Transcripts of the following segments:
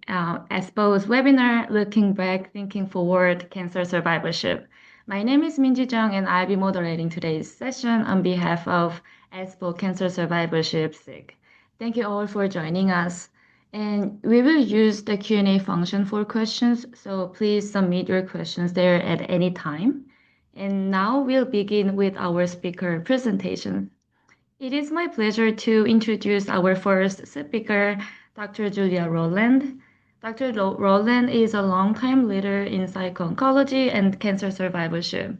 ASPO's webinar, Looking Back, Thinking Forward, Cancer Survivorship. My name is Minji Jung, and I'll be moderating today's session on behalf of ASPO Cancer Survivorship SIG. Thank you all for joining us. And we will use the Q&A function for questions, so please submit your questions there at any time. And now we'll begin with our speaker presentation. It is my pleasure to introduce our first speaker, Dr. Julia Rowland. Dr. Rowland is a longtime leader in psycho-oncology and cancer survivorship.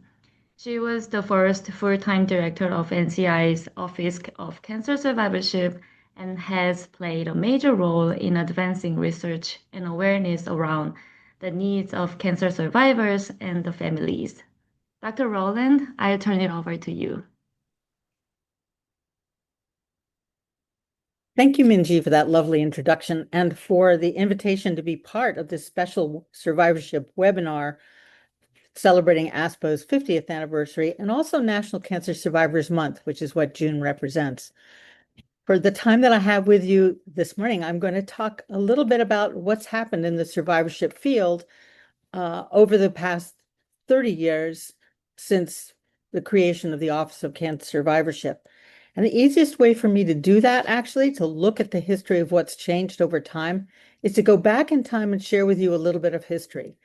She was the first full-time director of NCI's Office of Cancer Survivorship and has played a major role in advancing research and awareness around the needs of cancer survivors and the families. Dr. Rowland, I'll turn it over to you. Thank you, Minji, for that lovely introduction and for the invitation to be part of this special survivorship webinar celebrating ASPO's 50th anniversary and also National Cancer Survivors Month, which is what June represents. For the time that I have with you this morning, I'm going to talk a little bit about what's happened in the survivorship field over the past 30 years since the creation of the Office of Cancer Survivorship. And the easiest way for me to do that, actually, to look at the history of what's changed over time, is to go back in time and share with you a little bit of history.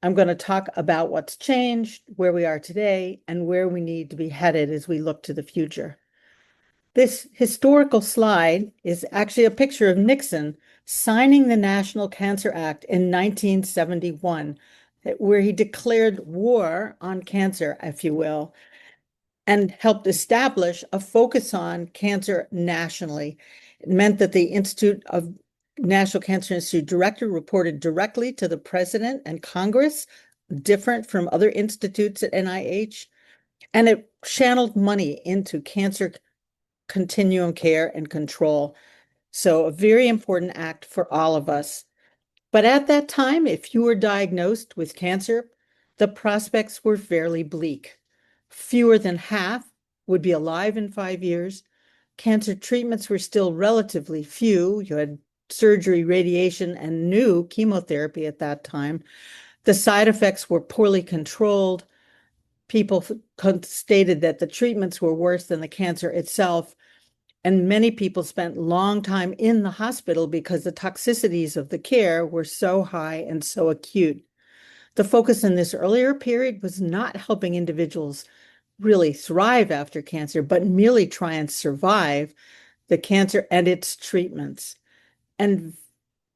I'm going to talk about what's changed, where we are today, and where we need to be headed as we look to the future. This historical slide is actually a picture of Nixon signing the National Cancer Act in 1971, where he declared war on cancer, if you will, and helped establish a focus on cancer nationally. It meant that the National Cancer Institute director reported directly to the president and Congress, different from other institutes at NIH, and it channeled money into cancer continuum care and control. So a very important act for all of us. But at that time, if you were diagnosed with cancer, the prospects were fairly bleak. Fewer than half would be alive in 5 years. Cancer treatments were still relatively few. You had surgery, radiation, and new chemotherapy at that time. The side effects were poorly controlled. People stated that the treatments were worse than the cancer itself. And many people spent long time in the hospital because the toxicities of the care were so high and so acute. The focus in this earlier period was not helping individuals really thrive after cancer, but merely try and survive the cancer and its treatments. And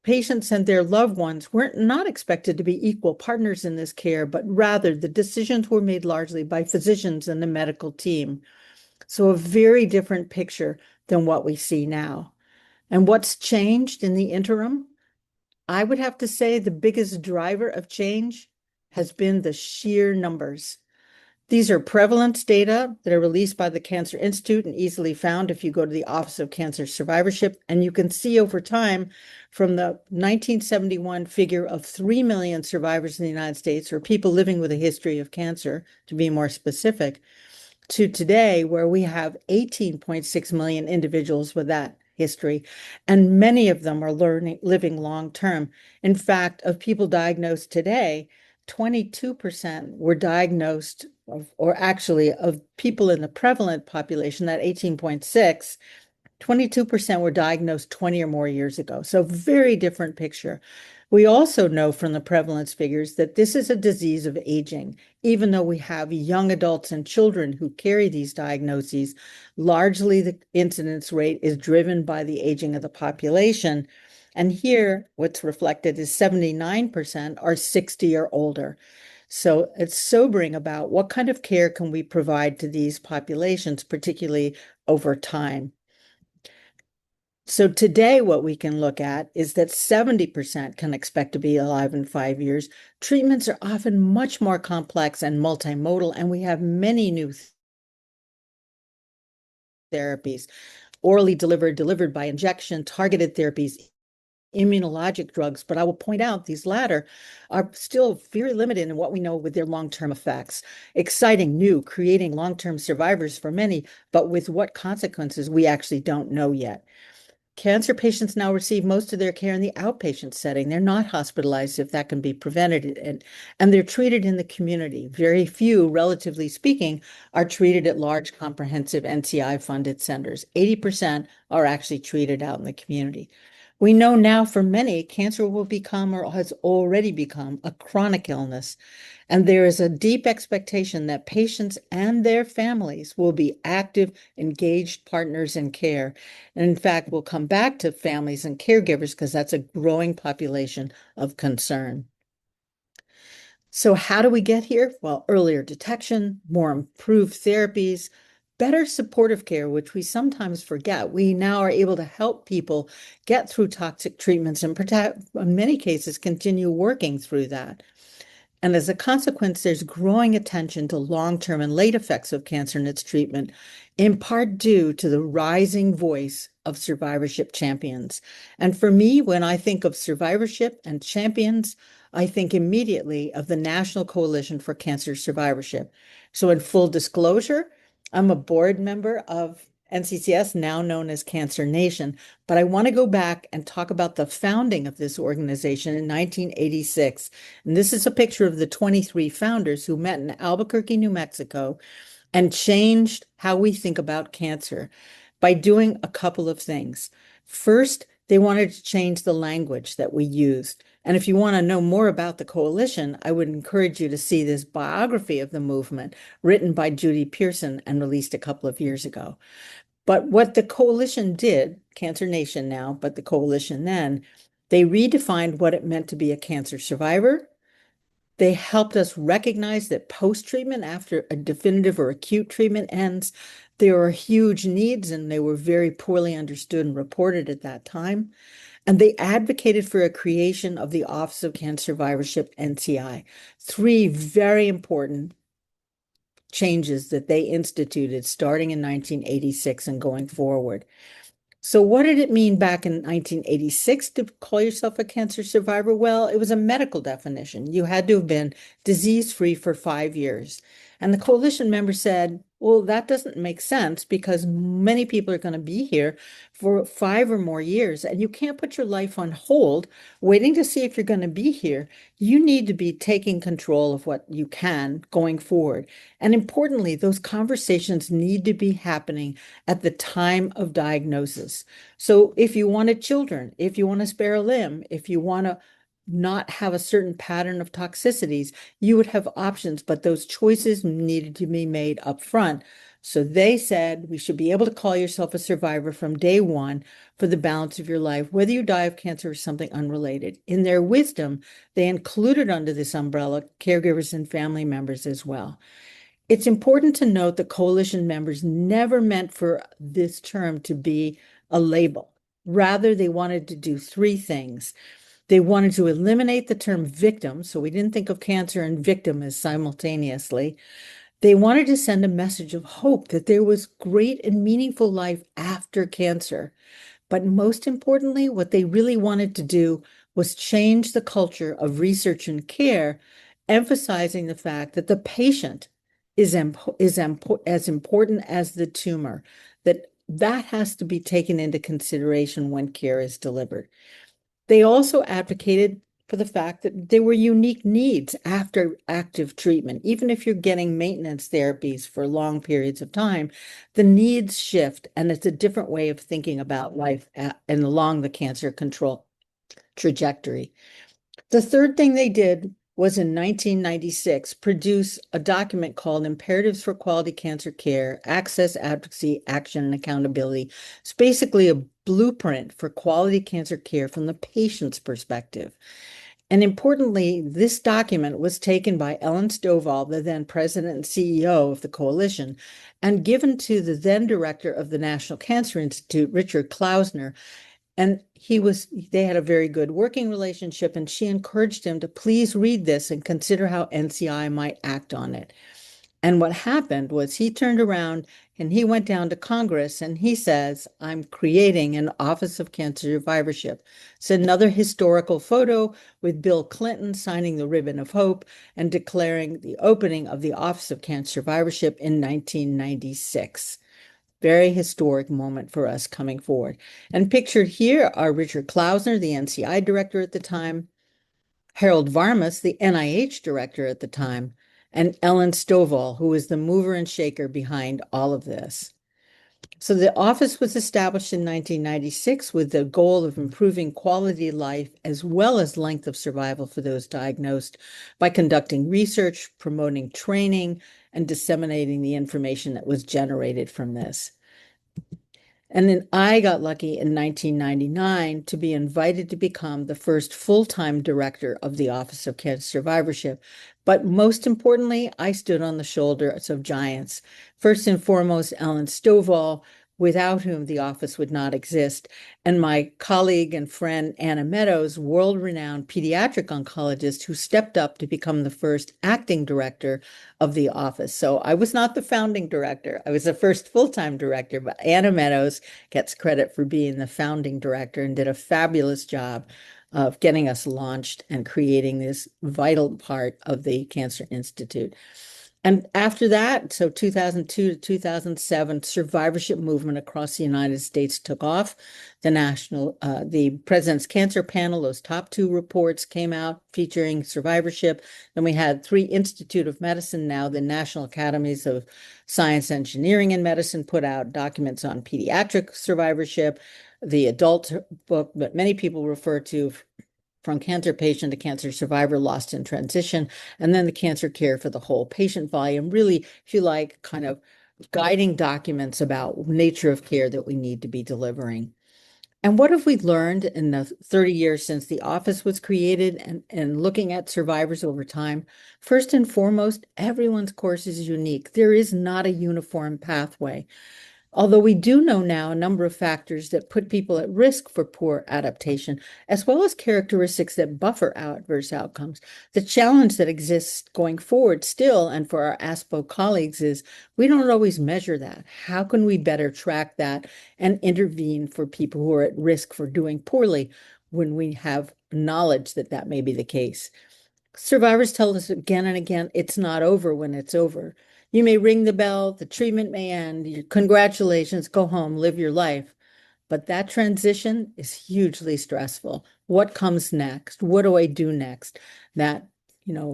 patients and their loved ones were not expected to be equal partners in this care, but rather the decisions were made largely by physicians and the medical team. So a very different picture than what we see now. And what's changed in the interim? I would have to say the biggest driver of change has been the sheer numbers. These are prevalence data that are released by the Cancer Institute and easily found if you go to the Office of Cancer Survivorship. And you can see over time from the 1971 figure of 3 million survivors in the United States, or people living with a history of cancer, to be more specific, to today, where we have 18.6 million individuals with that history, and many of them are living long term. In fact, of people diagnosed today, 22% were diagnosed, or actually of people in the prevalent population, that 18.6, 22% were diagnosed 20 or more years ago. So very different picture. We also know from the prevalence figures that this is a disease of aging. Even though we have young adults and children who carry these diagnoses, largely the incidence rate is driven by the aging of the population. And here, what's reflected is 79% are 60 or older. So it's sobering about what kind of care can we provide to these populations, particularly over time. So today, what we can look at is that 70% can expect to be alive in 5 years. Treatments are often much more complex and multimodal, and we have many new therapies, orally delivered by injection, targeted therapies, immunologic drugs. But I will point out these latter are still very limited in what we know with their long-term effects. Exciting, new, creating long-term survivors for many, but with what consequences we actually don't know yet. Cancer patients now receive most of their care in the outpatient setting. They're not hospitalized if that can be prevented, and they're treated in the community. Very few, relatively speaking, are treated at large comprehensive NCI-funded centers. 80% are actually treated out in the community. We know now for many, cancer will become or has already become a chronic illness. And there is a deep expectation that patients and their families will be active, engaged partners in care. And in fact, we'll come back to families and caregivers because that's a growing population of concern. So how do we get here? Well, earlier detection, more improved therapies, better supportive care, which we sometimes forget. We now are able to help people get through toxic treatments and in many cases, continue working through that. And as a consequence, there's growing attention to long-term and late effects of cancer and its treatment, in part due to the rising voice of survivorship champions. And for me, when I think of survivorship and champions, I think immediately of the National Coalition for Cancer Survivorship. So in full disclosure, I'm a board member of NCCS, now known as Cancer Nation, but I want to go back and talk about the founding of this organization in 1986. And this is a picture of the 23 founders who met in Albuquerque, New Mexico, and changed how we think about cancer by doing a couple of things. First, they wanted to change the language that we used. And if you want to know more about the coalition, I would encourage you to see this biography of the movement written by Judy Pearson and released a couple of years ago. But what the coalition did, Cancer Nation now, but the coalition then, they redefined what it meant to be a cancer survivor. They helped us recognize that post-treatment, after a definitive or acute treatment ends, there are huge needs, and they were very poorly understood and reported at that time. And they advocated for a creation of the Office of Cancer Survivorship, NCI. Three very important changes that they instituted starting in 1986 and going forward. So what did it mean back in 1986 to call yourself a cancer survivor? Well, it was a medical definition. You had to have been disease-free for 5 years. And the coalition members said, well, that doesn't make sense because many people are going to be here for 5 or more years, and you can't put your life on hold waiting to see if you're going to be here. You need to be taking control of what you can going forward. And importantly, those conversations need to be happening at the time of diagnosis. So if you wanted children, if you want to spare a limb, if you want to not have a certain pattern of toxicities, you would have options, but those choices needed to be made up front. So they said we should be able to call yourself a survivor from day one for the balance of your life, whether you die of cancer or something unrelated. In their wisdom, they included under this umbrella caregivers and family members as well. It's important to note that coalition members never meant for this term to be a label. Rather, they wanted to do three things. They wanted to eliminate the term victim, so we didn't think of cancer and victim as simultaneously. They wanted to send a message of hope that there was great and meaningful life after cancer. But most importantly, what they really wanted to do was change the culture of research and care, emphasizing the fact that the patient is as important as the tumor, that has to be taken into consideration when care is delivered. They also advocated for the fact that there were unique needs after active treatment. Even if you're getting maintenance therapies for long periods of time, the needs shift, and it's a different way of thinking about life and along the cancer control trajectory. The third thing they did was in 1996 produce a document called Imperatives for Quality Cancer Care, Access, Advocacy, Action, and Accountability. It's basically a blueprint for quality cancer care from the patient's perspective. And importantly, this document was taken by Ellen Stovall, the then president and CEO of the coalition, and given to the then director of the National Cancer Institute, Richard Klausner. And they had a very good working relationship, and she encouraged him to please read this and consider how NCI might act on it. And what happened was he turned around and he went down to Congress and he says, I'm creating an Office of Cancer Survivorship. It's another historical photo with Bill Clinton signing the ribbon of hope and declaring the opening of the Office of Cancer Survivorship in 1996. Very historic moment for us coming forward. And pictured here are Richard Klausner, the NCI director at the time, Harold Varmus, the NIH director at the time, and Ellen Stovall, who was the mover and shaker behind all of this. So the office was established in 1996 with the goal of improving quality of life as well as length of survival for those diagnosed by conducting research, promoting training, and disseminating the information that was generated from this. And then I got lucky in 1999 to be invited to become the first full-time director of the Office of Cancer Survivorship. But most importantly, I stood on the shoulders of giants. First and foremost, Ellen Stovall, without whom the office would not exist, and my colleague and friend Anna Meadows, world-renowned pediatric oncologist who stepped up to become the first acting director of the office. So I was not the founding director. I was the first full-time director, but Anna Meadows gets credit for being the founding director and did a fabulous job of getting us launched and creating this vital part of the Cancer Institute. And after that, so 2002 to 2007, survivorship movement across the United States took off. The President's Cancer Panel, those top two reports came out featuring survivorship. Then we had 3 Institute of Medicine, now the National Academies of Science, Engineering, and Medicine put out documents on pediatric survivorship, the adult book that many people refer to From Cancer Patient to Cancer Survivor, Lost in Transition, and then the Cancer Care for the Whole Patient volume, really, if you like, kind of guiding documents about nature of care that we need to be delivering. And what have we learned in the 30 years since the office was created and looking at survivors over time? First and foremost, everyone's course is unique. There is not a uniform pathway. Although we do know now a number of factors that put people at risk for poor adaptation, as well as characteristics that buffer adverse outcomes. The challenge that exists going forward still, and for our ASPO colleagues, is we don't always measure that. How can we better track that and intervene for people who are at risk for doing poorly when we have knowledge that that may be the case? Survivors tell us again and again, it's not over when it's over. You may ring the bell, the treatment may end, congratulations, go home, live your life. But that transition is hugely stressful. What comes next? What do I do next? That,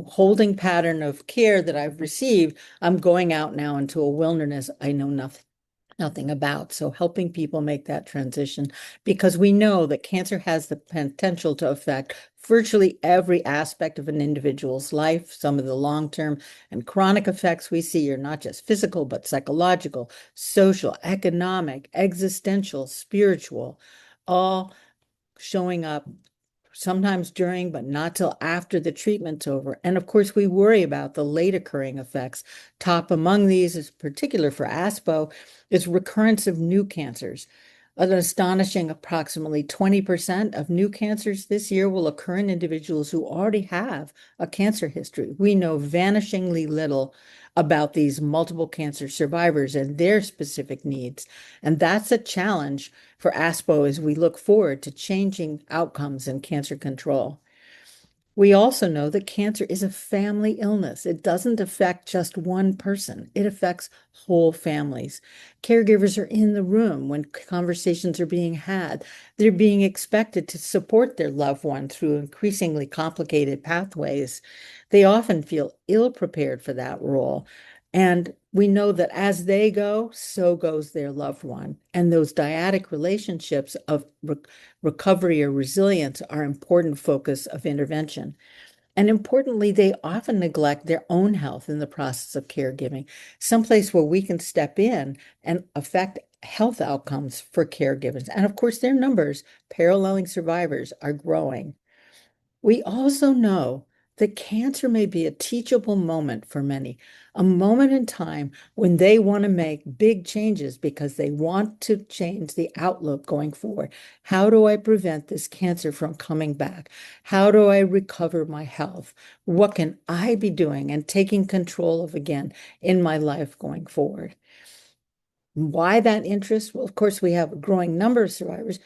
holding pattern of care that I've received, I'm going out now into a wilderness I know nothing about. So helping people make that transition, because we know that cancer has the potential to affect virtually every aspect of an individual's life. Some of the long-term and chronic effects we see are not just physical, but psychological, social, economic, existential, spiritual, all showing up sometimes during, but not till after the treatment's over. And of course, we worry about the late occurring effects. Top among these, is particular for ASPO, is recurrence of new cancers. An astonishing approximately 20% of new cancers this year will occur in individuals who already have a cancer history. We know vanishingly little about these multiple cancer survivors and their specific needs. And that's a challenge for ASPO as we look forward to changing outcomes in cancer control. We also know that cancer is a family illness. It doesn't affect just one person. It affects whole families. Caregivers are in the room when conversations are being had. They're being expected to support their loved one through increasingly complicated pathways. They often feel ill-prepared for that role. And we know that as they go, so goes their loved one. And those dyadic relationships of recovery or resilience are important focus of intervention. And importantly, they often neglect their own health in the process of caregiving, someplace where we can step in and affect health outcomes for caregivers. And of course, their numbers, paralleling survivors, are growing. We also know that cancer may be a teachable moment for many, a moment in time when they want to make big changes because they want to change the outlook going forward. How do I prevent this cancer from coming back? How do I recover my health? What can I be doing and taking control of again in my life going forward? Why that interest? Well, of course, we have a growing number of survivors,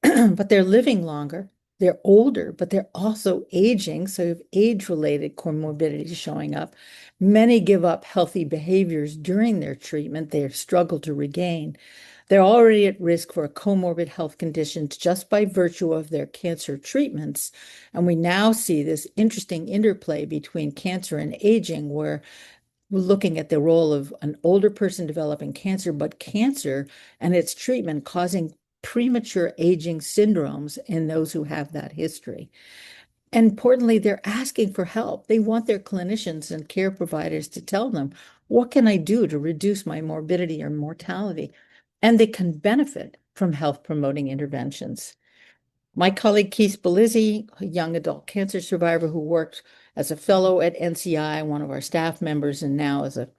but they're living longer. they're older, but they're also aging. So you have age-related comorbidities showing up. Many give up healthy behaviors during their treatment. They struggle to regain. They're already at risk for comorbid health conditions just by virtue of their cancer treatments. And we now see this interesting interplay between cancer and aging, where we're looking at the role of an older person developing cancer, but cancer and its treatment causing premature aging syndromes in those who have that history. And importantly, they're asking for help. They want their clinicians and care providers to tell them, what can I do to reduce my morbidity or mortality? And they can benefit from health promoting interventions. My colleague Keith Belizzi, a young adult cancer survivor who worked as a fellow at NCI, one of our staff members, and now as a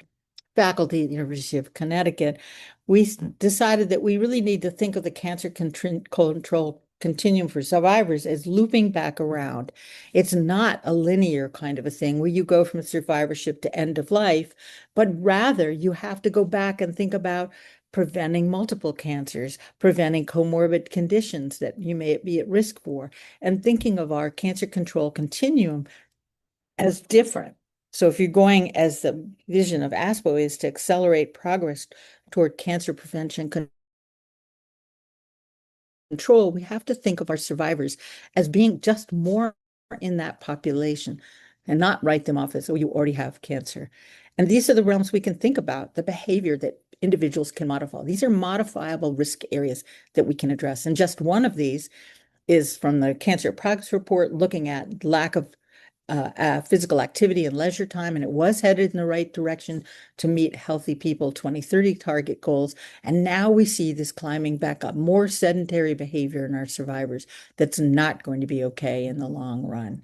faculty at the University of Connecticut, we decided that we really need to think of the cancer control continuum for survivors as looping back around. It's not a linear kind of a thing where you go from survivorship to end of life, but rather you have to go back and think about preventing multiple cancers, preventing comorbid conditions that you may be at risk for, and thinking of our cancer control continuum as different. So if you're going, as the vision of ASPO is, to accelerate progress toward cancer prevention control, we have to think of our survivors as being just more in that population and not write them off as, oh, you already have cancer. And these are the realms we can think about, the behavior that individuals can modify. These are modifiable risk areas that we can address. And just one of these is from the Cancer Progress Report, looking at lack of physical activity and leisure time, and it was headed in the right direction to meet Healthy People 2030 target goals. And now we see this climbing back up, more sedentary behavior in our survivors that's not going to be okay in the long run.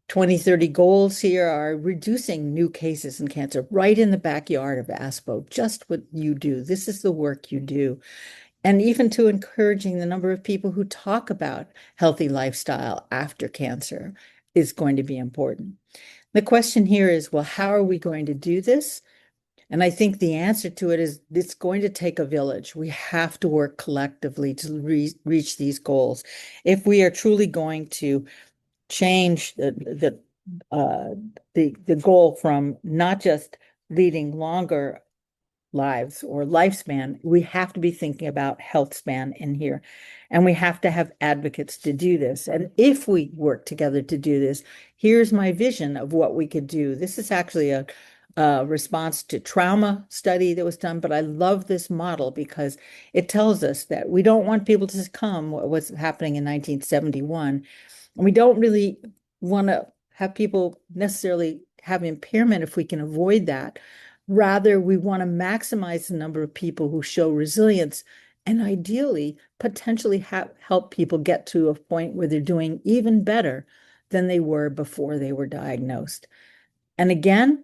2030 goals here are reducing new cases in cancer right in the backyard of ASPO, just what you do. This is the work you do. And even to encouraging the number of people who talk about healthy lifestyle after cancer is going to be important. The question here is, well, how are we going to do this? And I think the answer to it is it's going to take a village. We have to work collectively to reach these goals. If we are truly going to change the goal from not just leading longer lives or lifespan, we have to be thinking about health span in here. And we have to have advocates to do this. And if we work together to do this, here's my vision of what we could do. This is actually a response to trauma study that was done, but I love this model because it tells us that we don't want people to succumb what was happening in 1971. And we don't really want to have people necessarily have impairment if we can avoid that. Rather, we want to maximize the number of people who show resilience and ideally potentially help people get to a point where they're doing even better than they were before they were diagnosed. And again,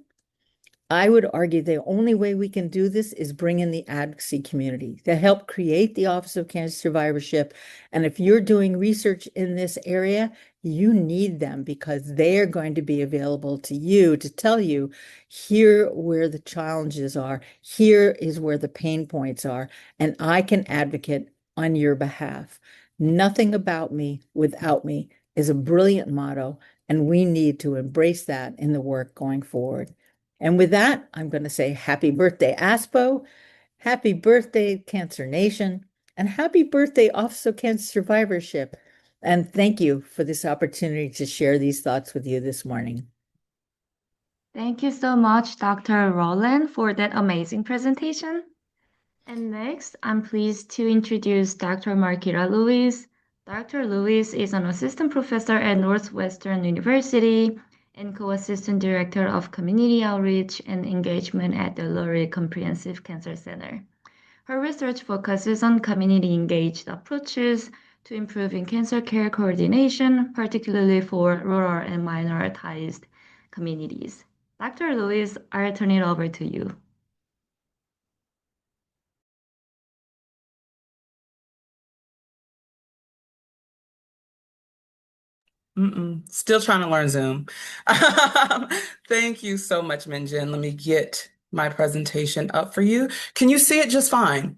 I would argue the only way we can do this is bring in the advocacy community to help create the Office of Cancer Survivorship. And if you're doing research in this area, you need them because they are going to be available to you to tell you here where the challenges are, here is where the pain points are, and I can advocate on your behalf. Nothing about me without me is a brilliant motto, and we need to embrace that in the work going forward. And with that, I'm going to say happy birthday, ASPO, happy birthday, Cancer Nation, and happy birthday, Office of Cancer Survivorship. And thank you for this opportunity to share these thoughts with you this morning. Thank you so much, Dr. Rowland, for that amazing presentation. And next, I'm pleased to introduce Dr. Marquita Lewis. Dr. Lewis is an assistant professor at Northwestern University and co-assistant director of community outreach and engagement at the Lurie Comprehensive Cancer Center. Her research focuses on community-engaged approaches to improving cancer care coordination, particularly for rural and minoritized communities. Dr. Lewis, I'll turn it over to you. Still trying to learn Zoom. Thank you so much, Minjin. Let me get my presentation up for you. Can you see it just fine?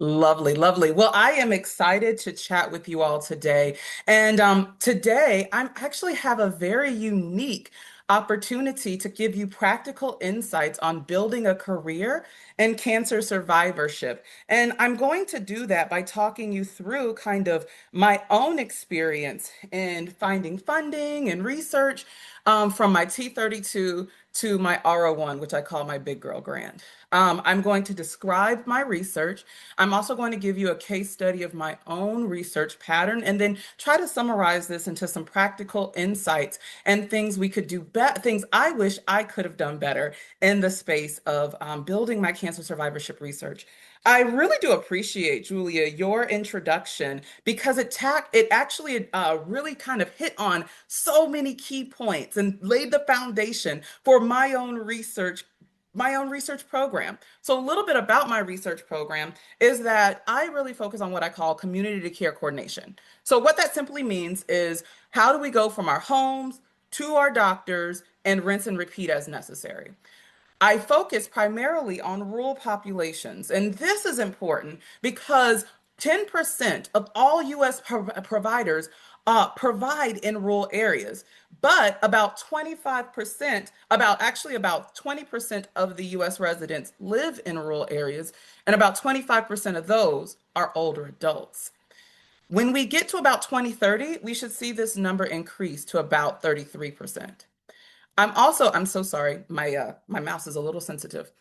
Lovely, lovely. Well, I am excited to chat with you all today. And today, I actually have a very unique opportunity to give you practical insights on building a career in cancer survivorship. And I'm going to do that by talking you through kind of my own experience in finding funding and research from my T32 to my R01, which I call my big girl grant. I'm going to describe my research. I'm also going to give you a case study of my own research pattern and then try to summarize this into some practical insights and things we could do better, things I wish I could have done better in the space of building my cancer survivorship research. I really do appreciate, Julia, your introduction because it actually really kind of hit on so many key points and laid the foundation for my own research program. So a little bit about my research program is that I really focus on what I call community to care coordination. So what that simply means is how do we go from our homes to our doctors and rinse and repeat as necessary. I focus primarily on rural populations, and this is important because 10% of all US providers provide in rural areas, but about 25%, about 20% of the US residents live in rural areas, and about 25% of those are older adults. When we get to about 2030, we should see this number increase to about 33%. I'm so sorry, my mouse is a little sensitive.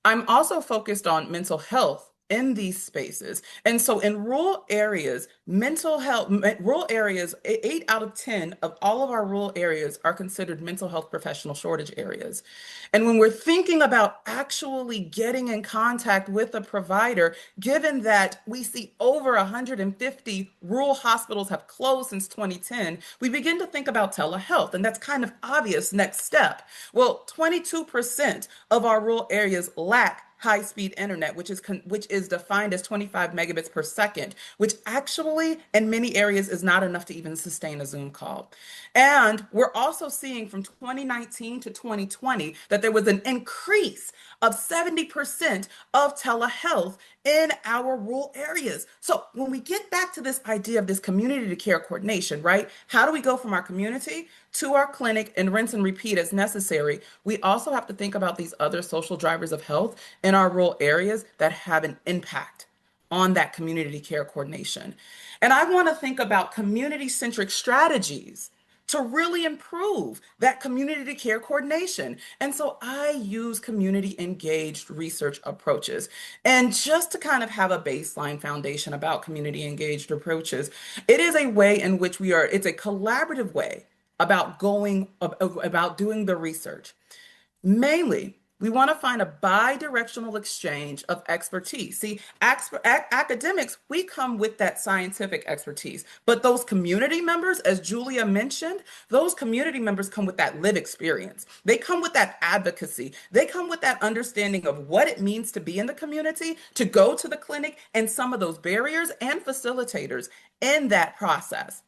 I'm also focused on mental health in these spaces. And so in rural areas, rural areas, 8 out of 10 of all of our rural areas are considered mental health professional shortage areas. And when we're thinking about actually getting in contact with a provider, given that we see over 150 rural hospitals have closed since 2010, we begin to think about telehealth, and that's kind of obvious next step. Well, 22% of our rural areas lack high-speed internet, which is defined as 25 megabits per second, which actually in many areas is not enough to even sustain a Zoom call. And we're also seeing from 2019 to 2020 that there was an increase of 70% of telehealth in our rural areas. So when we get back to this idea of this community to care coordination, right? How do we go from our community to our clinic and rinse and repeat as necessary? We also have to think about these other social drivers of health in our rural areas that have an impact on that community care coordination. And I want to think about community-centric strategies to really improve that community care coordination. And so I use community engaged research approaches. And just to kind of have a baseline foundation about community engaged approaches, it is a way in which it's a collaborative way about doing the research. Mainly, we want to find a bi-directional exchange of expertise. See, academics, we come with that scientific expertise, but those community members, as Julia mentioned, those community members come with that lived experience. They come with that advocacy. They come with that understanding of what it means to be in the community, to go to the clinic, and some of those barriers and facilitators in that process.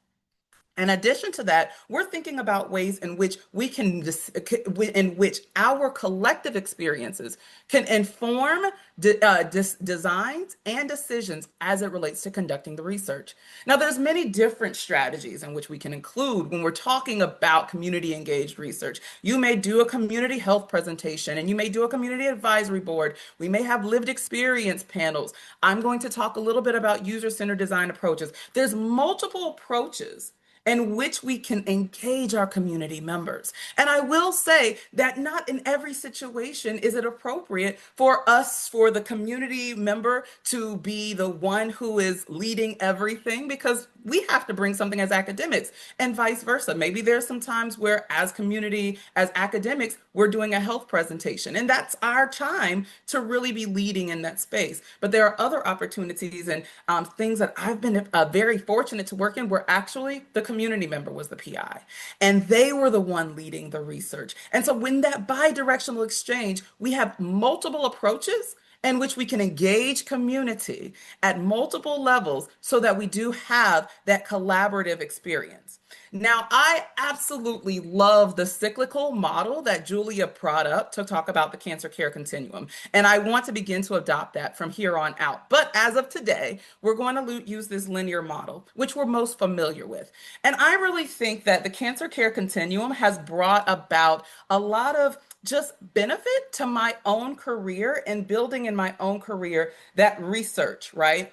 In addition to that, we're thinking about ways in which in which our collective experiences can inform designs and decisions as it relates to conducting the research. Now, there's many different strategies in which we can include when we're talking about community engaged research. You may do a community health presentation, and you may do a community advisory board. We may have lived experience panels. I'm going to talk a little bit about user-centered design approaches. There's multiple approaches in which we can engage our community members. And I will say that not in every situation is it appropriate for the community member, to be the one who is leading everything, because we have to bring something as academics and vice versa. Maybe there's some times where as academics, we're doing a health presentation, and that's our time to really be leading in that space. But there are other opportunities and things that I've been very fortunate to work in where actually the community member was the PI and they were the one leading the research. And so when that bi-directional exchange, we have multiple approaches in which we can engage community at multiple levels so that we do have that collaborative experience. Now, I absolutely love the cyclical model that Julia brought up to talk about the cancer care continuum. And I want to begin to adopt that from here on out. But as of today, we're going to use this linear model, which we're most familiar with. And I really think that the cancer care continuum has brought about a lot of just benefit to my own career and building in my own career that research, right?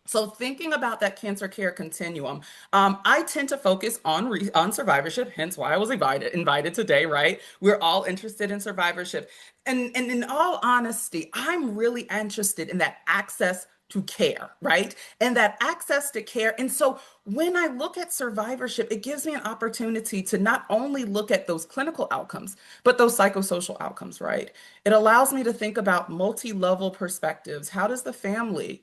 So thinking about that cancer care continuum, I tend to focus on survivorship, hence why I was invited today, right? We're all interested in survivorship. And in all honesty, I'm really interested in that access to care, right? And that access to care. And so when I look at survivorship, it gives me an opportunity to not only look at those clinical outcomes, but those psychosocial outcomes, right? It allows me to think about multi-level perspectives. How does the family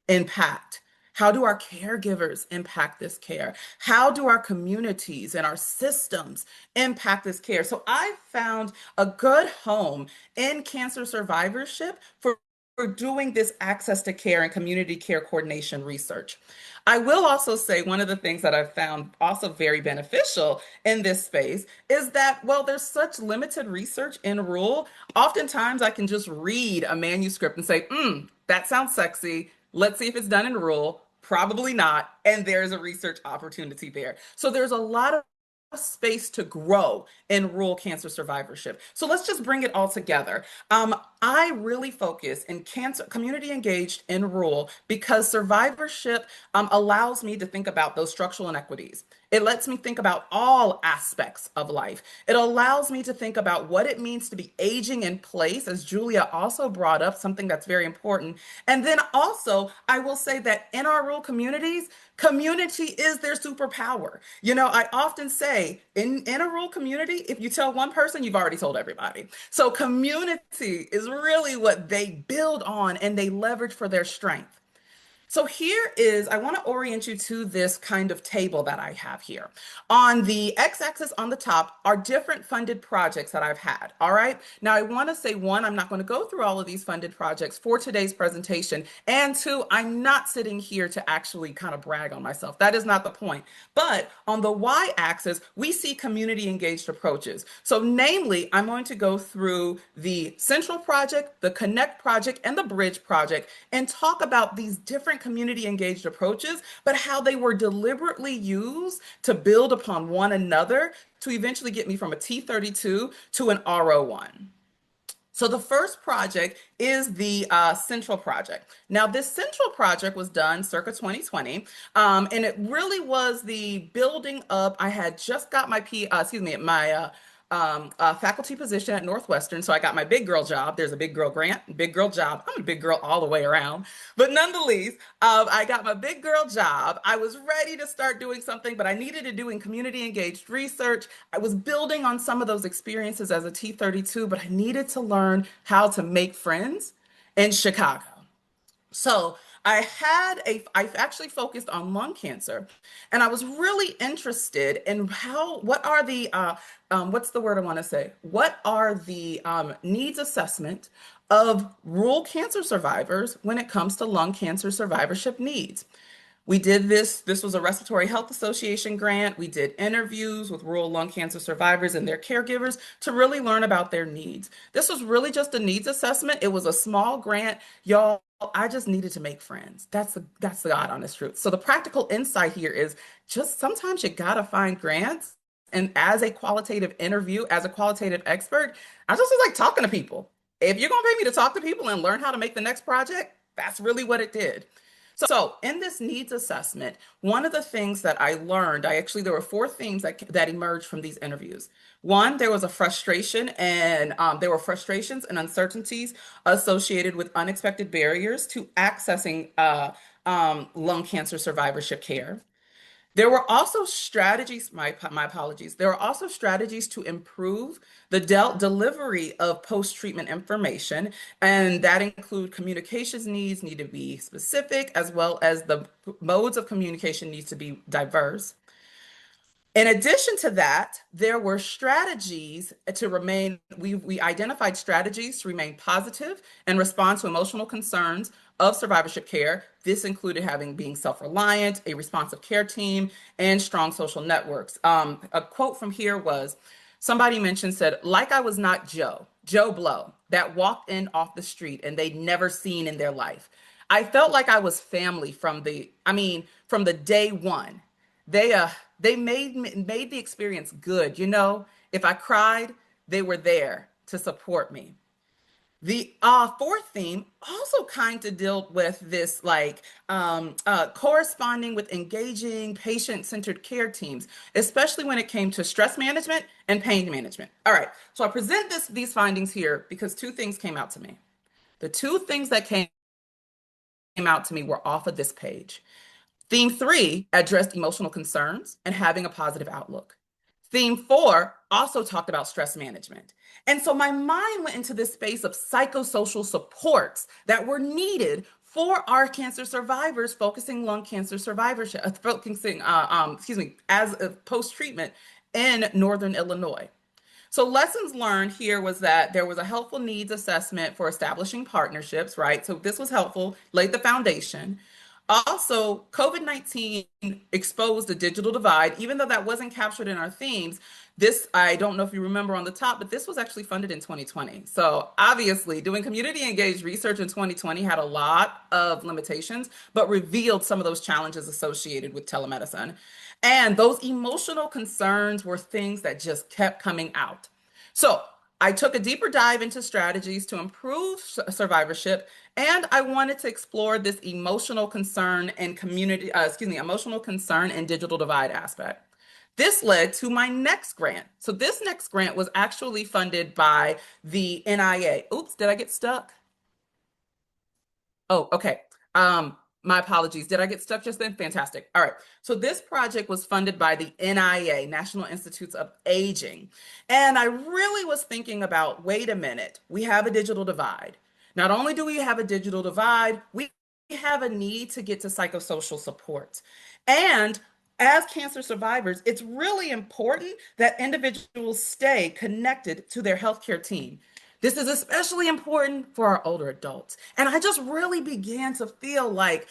impact? How do our caregivers impact this care? How do our communities and our systems impact this care? So I found a good home in cancer survivorship for doing this access to care and community care coordination research. I will also say one of the things that I've found also very beneficial in this space is that, well, there's such limited research in rural. Oftentimes I can just read a manuscript and say, that sounds sexy. Let's see if it's done in rural. Probably not. And there's a research opportunity there. So there's a lot of space to grow in rural cancer survivorship. So let's just bring it all together. I really focus in cancer community engaged in rural because survivorship allows me to think about those structural inequities. It lets me think about all aspects of life. It allows me to think about what it means to be aging in place, as Julia also brought up, something that's very important. And then also, I will say that in our rural communities, community is their superpower. You know, I often say in a rural community, if you tell one person, you've already told everybody. So community is really what they build on and they leverage for their strength. So here is, I want to orient you to this kind of table that I have here. On the x-axis on the top are different funded projects that I've had. All right. Now I want to say one, I'm not going to go through all of these funded projects for today's presentation. And two, I'm not sitting here to actually kind of brag on myself. That is not the point. But on the y-axis, we see community engaged approaches. So namely, I'm going to go through the Central Project, the Connect Project, and the Bridge Project and talk about these different community engaged approaches, but how they were deliberately used to build upon one another to eventually get me from a T32 to an RO1. So the first project is the Central Project. Now, this Central Project was done circa 2020, and it really was the building up. I had just got my faculty position at Northwestern. So I got my big girl job. There's a big girl grant, big girl job. I'm a big girl all the way around. But nonetheless, I got my big girl job. I was ready to start doing something, but I needed to do in community engaged research. I was building on some of those experiences as a T32, but I needed to learn how to make friends in Chicago. So I've actually focused on lung cancer, and I was really interested in what are what's the word I want to say? What are the needs assessment of rural cancer survivors when it comes to lung cancer survivorship needs? We did this was a Respiratory Health Association grant. We did interviews with rural lung cancer survivors and their caregivers to really learn about their needs. This was really just a needs assessment. It was a small grant. Y'all, I just needed to make friends. That's the God honest truth. So the practical insight here is just sometimes you gotta find grants. And as a qualitative interview, as a qualitative expert, I just was like talking to people. If you're gonna pay me to talk to people and learn how to make the next project, that's really what it did. So in this needs assessment, one of the things that I learned, there were four themes that emerged from these interviews. One, there was a frustration and there were frustrations and uncertainties associated with unexpected barriers to accessing lung cancer survivorship care. There were also strategies, my apologies. There were also strategies to improve the delivery of post-treatment information, and that include communications needs need to be specific, as well as the modes of communication needs to be diverse. In addition to that, there were strategies to remain, we identified strategies to remain positive and respond to emotional concerns of survivorship care. This included being self-reliant, a responsive care team, and strong social networks. A quote from here was, somebody said, like I was not Joe Blow, that walked in off the street and they'd never seen in their life. I felt like I was family from the day one. They made the experience good. If I cried, they were there to support me. The fourth theme also kind of dealt with this, corresponding with engaging patient-centered care teams, especially when it came to stress management and pain management. All right, so I present these findings here because two things came out to me. The two things that came out to me were off of this page. Theme 3 addressed emotional concerns and having a positive outlook. Theme 4 also talked about stress management. And so my mind went into this space of psychosocial supports that were needed for our cancer survivors, focusing lung cancer survivorship, as a post-treatment in Northern Illinois. So lessons learned here was that there was a helpful needs assessment for establishing partnerships, right? So this was helpful, laid the foundation. Also, COVID-19 exposed the digital divide, even though that wasn't captured in our themes. This, I don't know if you remember on the top, but this was actually funded in 2020. So obviously doing community engaged research in 2020 had a lot of limitations, but revealed some of those challenges associated with telemedicine. And those emotional concerns were things that just kept coming out. So I took a deeper dive into strategies to improve survivorship, and I wanted to explore this emotional concern and emotional concern and digital divide aspect. This led to my next grant. So this next grant was actually funded by the NIA. Oops, did I get stuck? Oh, okay. My apologies. Did I get stuck just then? Fantastic. All right. So this project was funded by the NIA, National Institutes of Aging. And I really was thinking about, wait a minute, we have a digital divide. Not only do we have a digital divide, we have a need to get to psychosocial support. And as cancer survivors, it's really important that individuals stay connected to their healthcare team. This is especially important for our older adults. And I just really began to feel like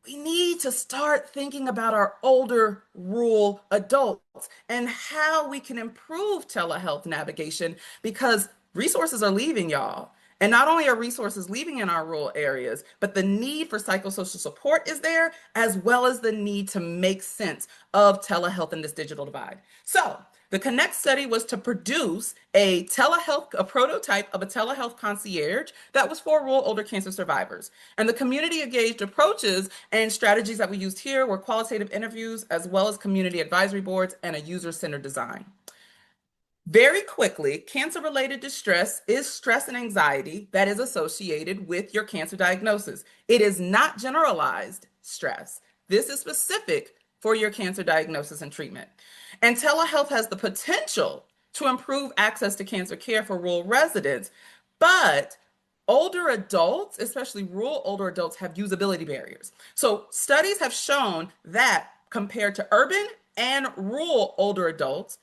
we need to start thinking about our older rural adults and how we can improve telehealth navigation, because resources are leaving, y'all. And not only are resources leaving in our rural areas, but the need for psychosocial support is there, as well as the need to make sense of telehealth in this digital divide. So the Connect study was to produce a prototype of a telehealth concierge that was for rural older cancer survivors. And the community engaged approaches and strategies that we used here were qualitative interviews, as well as community advisory boards and a user-centered design. Very quickly, cancer-related distress is stress and anxiety that is associated with your cancer diagnosis. It is not generalized stress. This is specific for your cancer diagnosis and treatment. And telehealth has the potential to improve access to cancer care for rural residents, but older adults, especially rural older adults, have usability barriers. So studies have shown that compared to urban and rural older adults,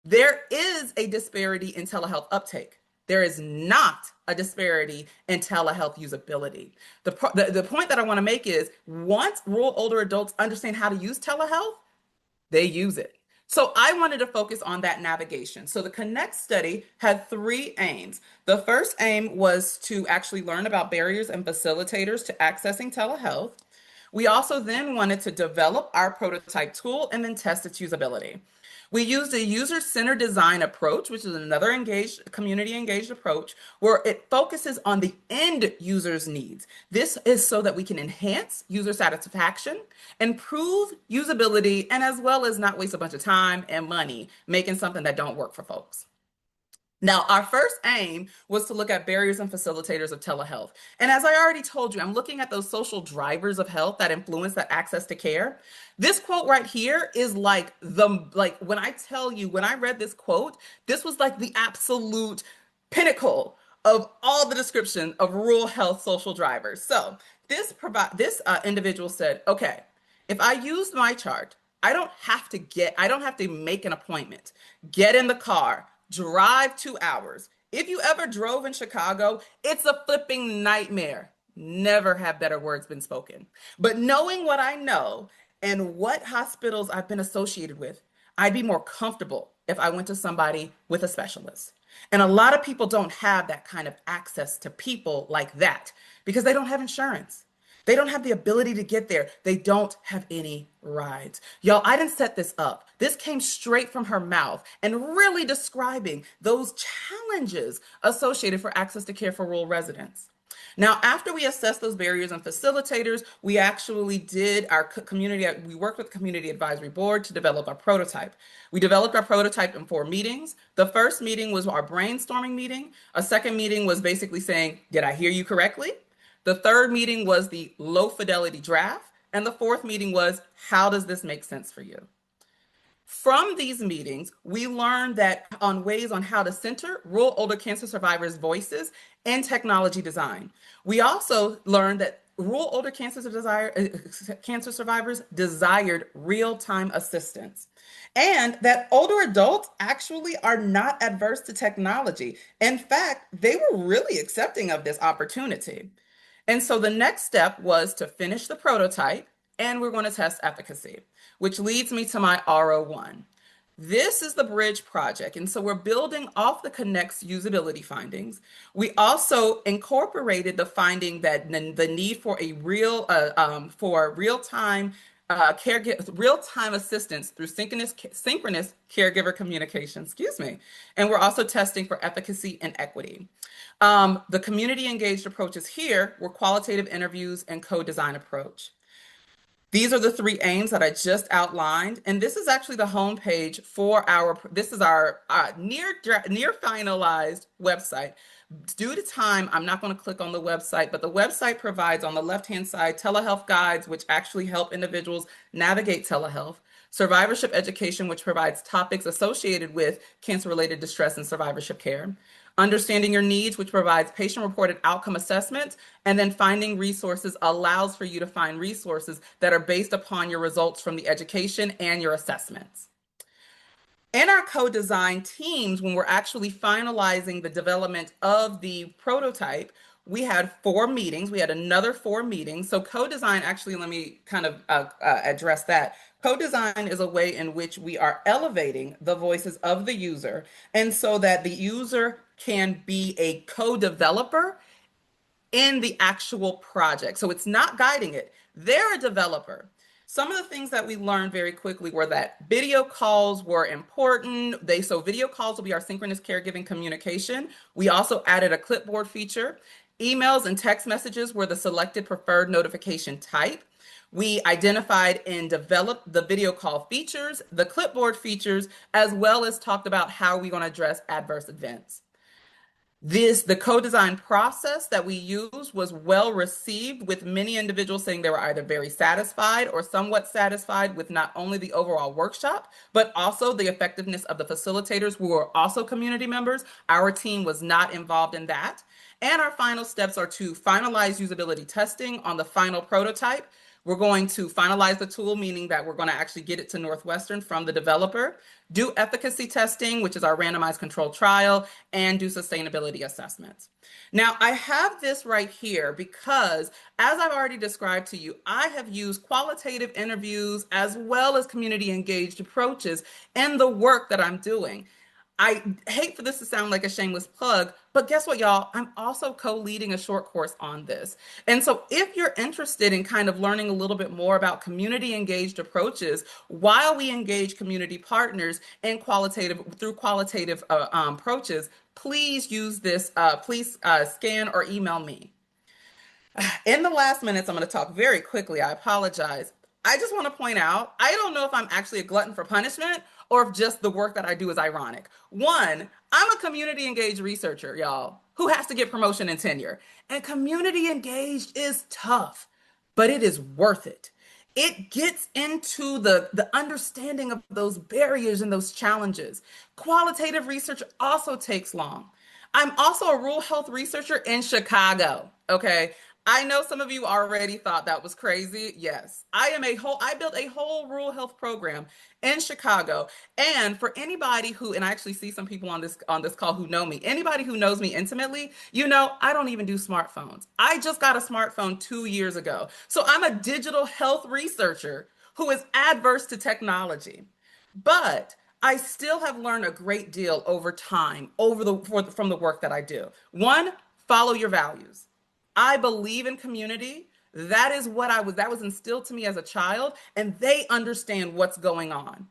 there is a disparity in telehealth uptake. There is not a disparity in telehealth usability. The point that I want to make is, once rural older adults understand how to use telehealth, they use it. So I wanted to focus on that navigation. So the Connect study had 3 aims. The first aim was to actually learn about barriers and facilitators to accessing telehealth. We also then wanted to develop our prototype tool and then test its usability. We used a user-centered design approach, which is another community-engaged approach, where it focuses on the end user's needs. This is so that we can enhance user satisfaction, improve usability, and as well as not waste a bunch of time and money making something that don't work for folks. Now, our first aim was to look at barriers and facilitators of telehealth. And as I already told you, I'm looking at those social drivers of health that influence that access to care. This quote right here is when I tell you, when I read this quote, this was like the absolute pinnacle of all the description of rural health social drivers. So this individual said, okay, if I use my chart, I don't have to make an appointment, get in the car, drive 2 hours. If you ever drove in Chicago, it's a flipping nightmare. Never have better words been spoken. But knowing what I know and what hospitals I've been associated with, I'd be more comfortable if I went to somebody with a specialist. And a lot of people don't have that kind of access to people like that because they don't have insurance. They don't have the ability to get there. They don't have any rides. Y'all, I didn't set this up. This came straight from her mouth and really describing those challenges associated for access to care for rural residents. Now, after we assessed those barriers and facilitators, we actually did our community, we worked with the Community Advisory Board to develop our prototype. We developed our prototype in 4 meetings. The first meeting was our brainstorming meeting. A second meeting was basically saying, did I hear you correctly? The third meeting was the low fidelity draft. And the fourth meeting was, how does this make sense for you? From these meetings, we learned that on ways on how to center rural older cancer survivors' voices in technology design. We also learned that rural older cancer survivors desired real-time assistance, and that older adults actually are not adverse to technology. In fact, they were really accepting of this opportunity. And so the next step was to finish the prototype, and we're going to test efficacy, which leads me to my RO1. This is the bridge project. And so we're building off the Connect's usability findings. We also incorporated the finding that the need for a real-time real-time assistance through synchronous caregiver communication, excuse me. And we're also testing for efficacy and equity. The community engaged approaches here were qualitative interviews and co-design approach. These are the 3 aims that I just outlined, and this is actually the homepage for this is our near finalized website. Due to time, I'm not going to click on the website, but the website provides on the left-hand side telehealth guides, which actually help individuals navigate telehealth, survivorship education, which provides topics associated with cancer-related distress and survivorship care, understanding your needs, which provides patient-reported outcome assessments, and then finding resources allows for you to find resources that are based upon your results from the education and your assessments. In our co-design teams, when we're actually finalizing the development of the prototype, we had 4 meetings. We had another 4 meetings. So co-design, actually, let me kind of address that. Co-design is a way in which we are elevating the voices of the user, and so that the user can be a co-developer in the actual project. So it's not guiding it. They're a developer. Some of the things that we learned very quickly were that video calls were important. So video calls will be our synchronous caregiving communication. We also added a clipboard feature. Emails and text messages were the selected preferred notification type. We identified and developed the video call features, the clipboard features, as well as talked about how we're going to address adverse events. The co-design process that we used was well received, with many individuals saying they were either very satisfied or somewhat satisfied with not only the overall workshop, but also the effectiveness of the facilitators who were also community members. Our team was not involved in that. And our final steps are to finalize usability testing on the final prototype. We're going to finalize the tool, meaning that we're going to actually get it to Northwestern from the developer, do efficacy testing, which is our randomized controlled trial, and do sustainability assessments. Now, I have this right here because, as I've already described to you, I have used qualitative interviews as well as community engaged approaches in the work that I'm doing. I hate for this to sound like a shameless plug, but guess what, y'all? I'm also co-leading a short course on this. And so if you're interested in kind of learning a little bit more about community engaged approaches while we engage community partners in through qualitative approaches, please use this, please scan or email me. In the last minutes, I'm going to talk very quickly. I apologize. I just want to point out, I don't know if I'm actually a glutton for punishment or if just the work that I do is ironic. One, I'm a community engaged researcher, y'all, who has to get promotion and tenure. And community engaged is tough, but it is worth it. It gets into the understanding of those barriers and those challenges. Qualitative research also takes long. I'm also a rural health researcher in Chicago, okay? I know some of you already thought that was crazy. Yes, I built a whole rural health program in Chicago. And for anybody who, and I actually see some people on this call who know me, anybody who knows me intimately, I don't even do smartphones. I just got a smartphone 2 years ago. So I'm a digital health researcher who is adverse to technology. But I still have learned a great deal over time, from the work that I do. One, follow your values. I believe in community. That was instilled to me as a child, and they understand what's going on.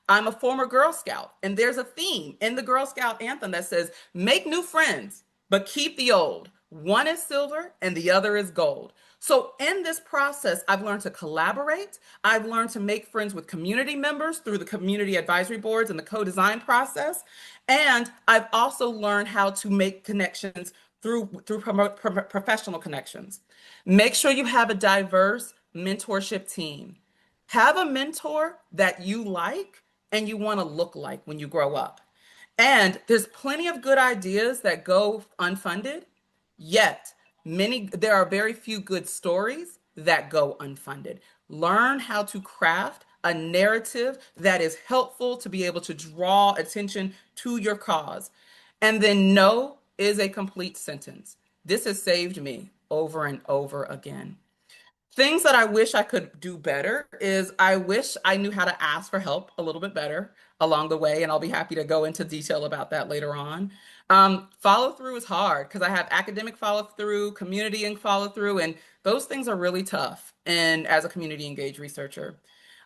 I'm a former Girl Scout, and there's a theme in the Girl Scout anthem that says, make new friends, but keep the old. One is silver and the other is gold. So in this process, I've learned to collaborate. I've learned to make friends with community members through the community advisory boards and the co-design process. And I've also learned how to make connections through professional connections. Make sure you have a diverse mentorship team. Have a mentor that you like and you want to look like when you grow up. And there's plenty of good ideas that go unfunded, yet there are very few good stories that go unfunded. Learn how to craft a narrative that is helpful to be able to draw attention to your cause. And then no is a complete sentence. This has saved me over and over again. Things that I wish I could do better is I wish I knew how to ask for help a little bit better along the way, and I'll be happy to go into detail about that later on. Follow through is hard because I have academic follow through, community and follow through, and those things are really tough. And as a community engaged researcher,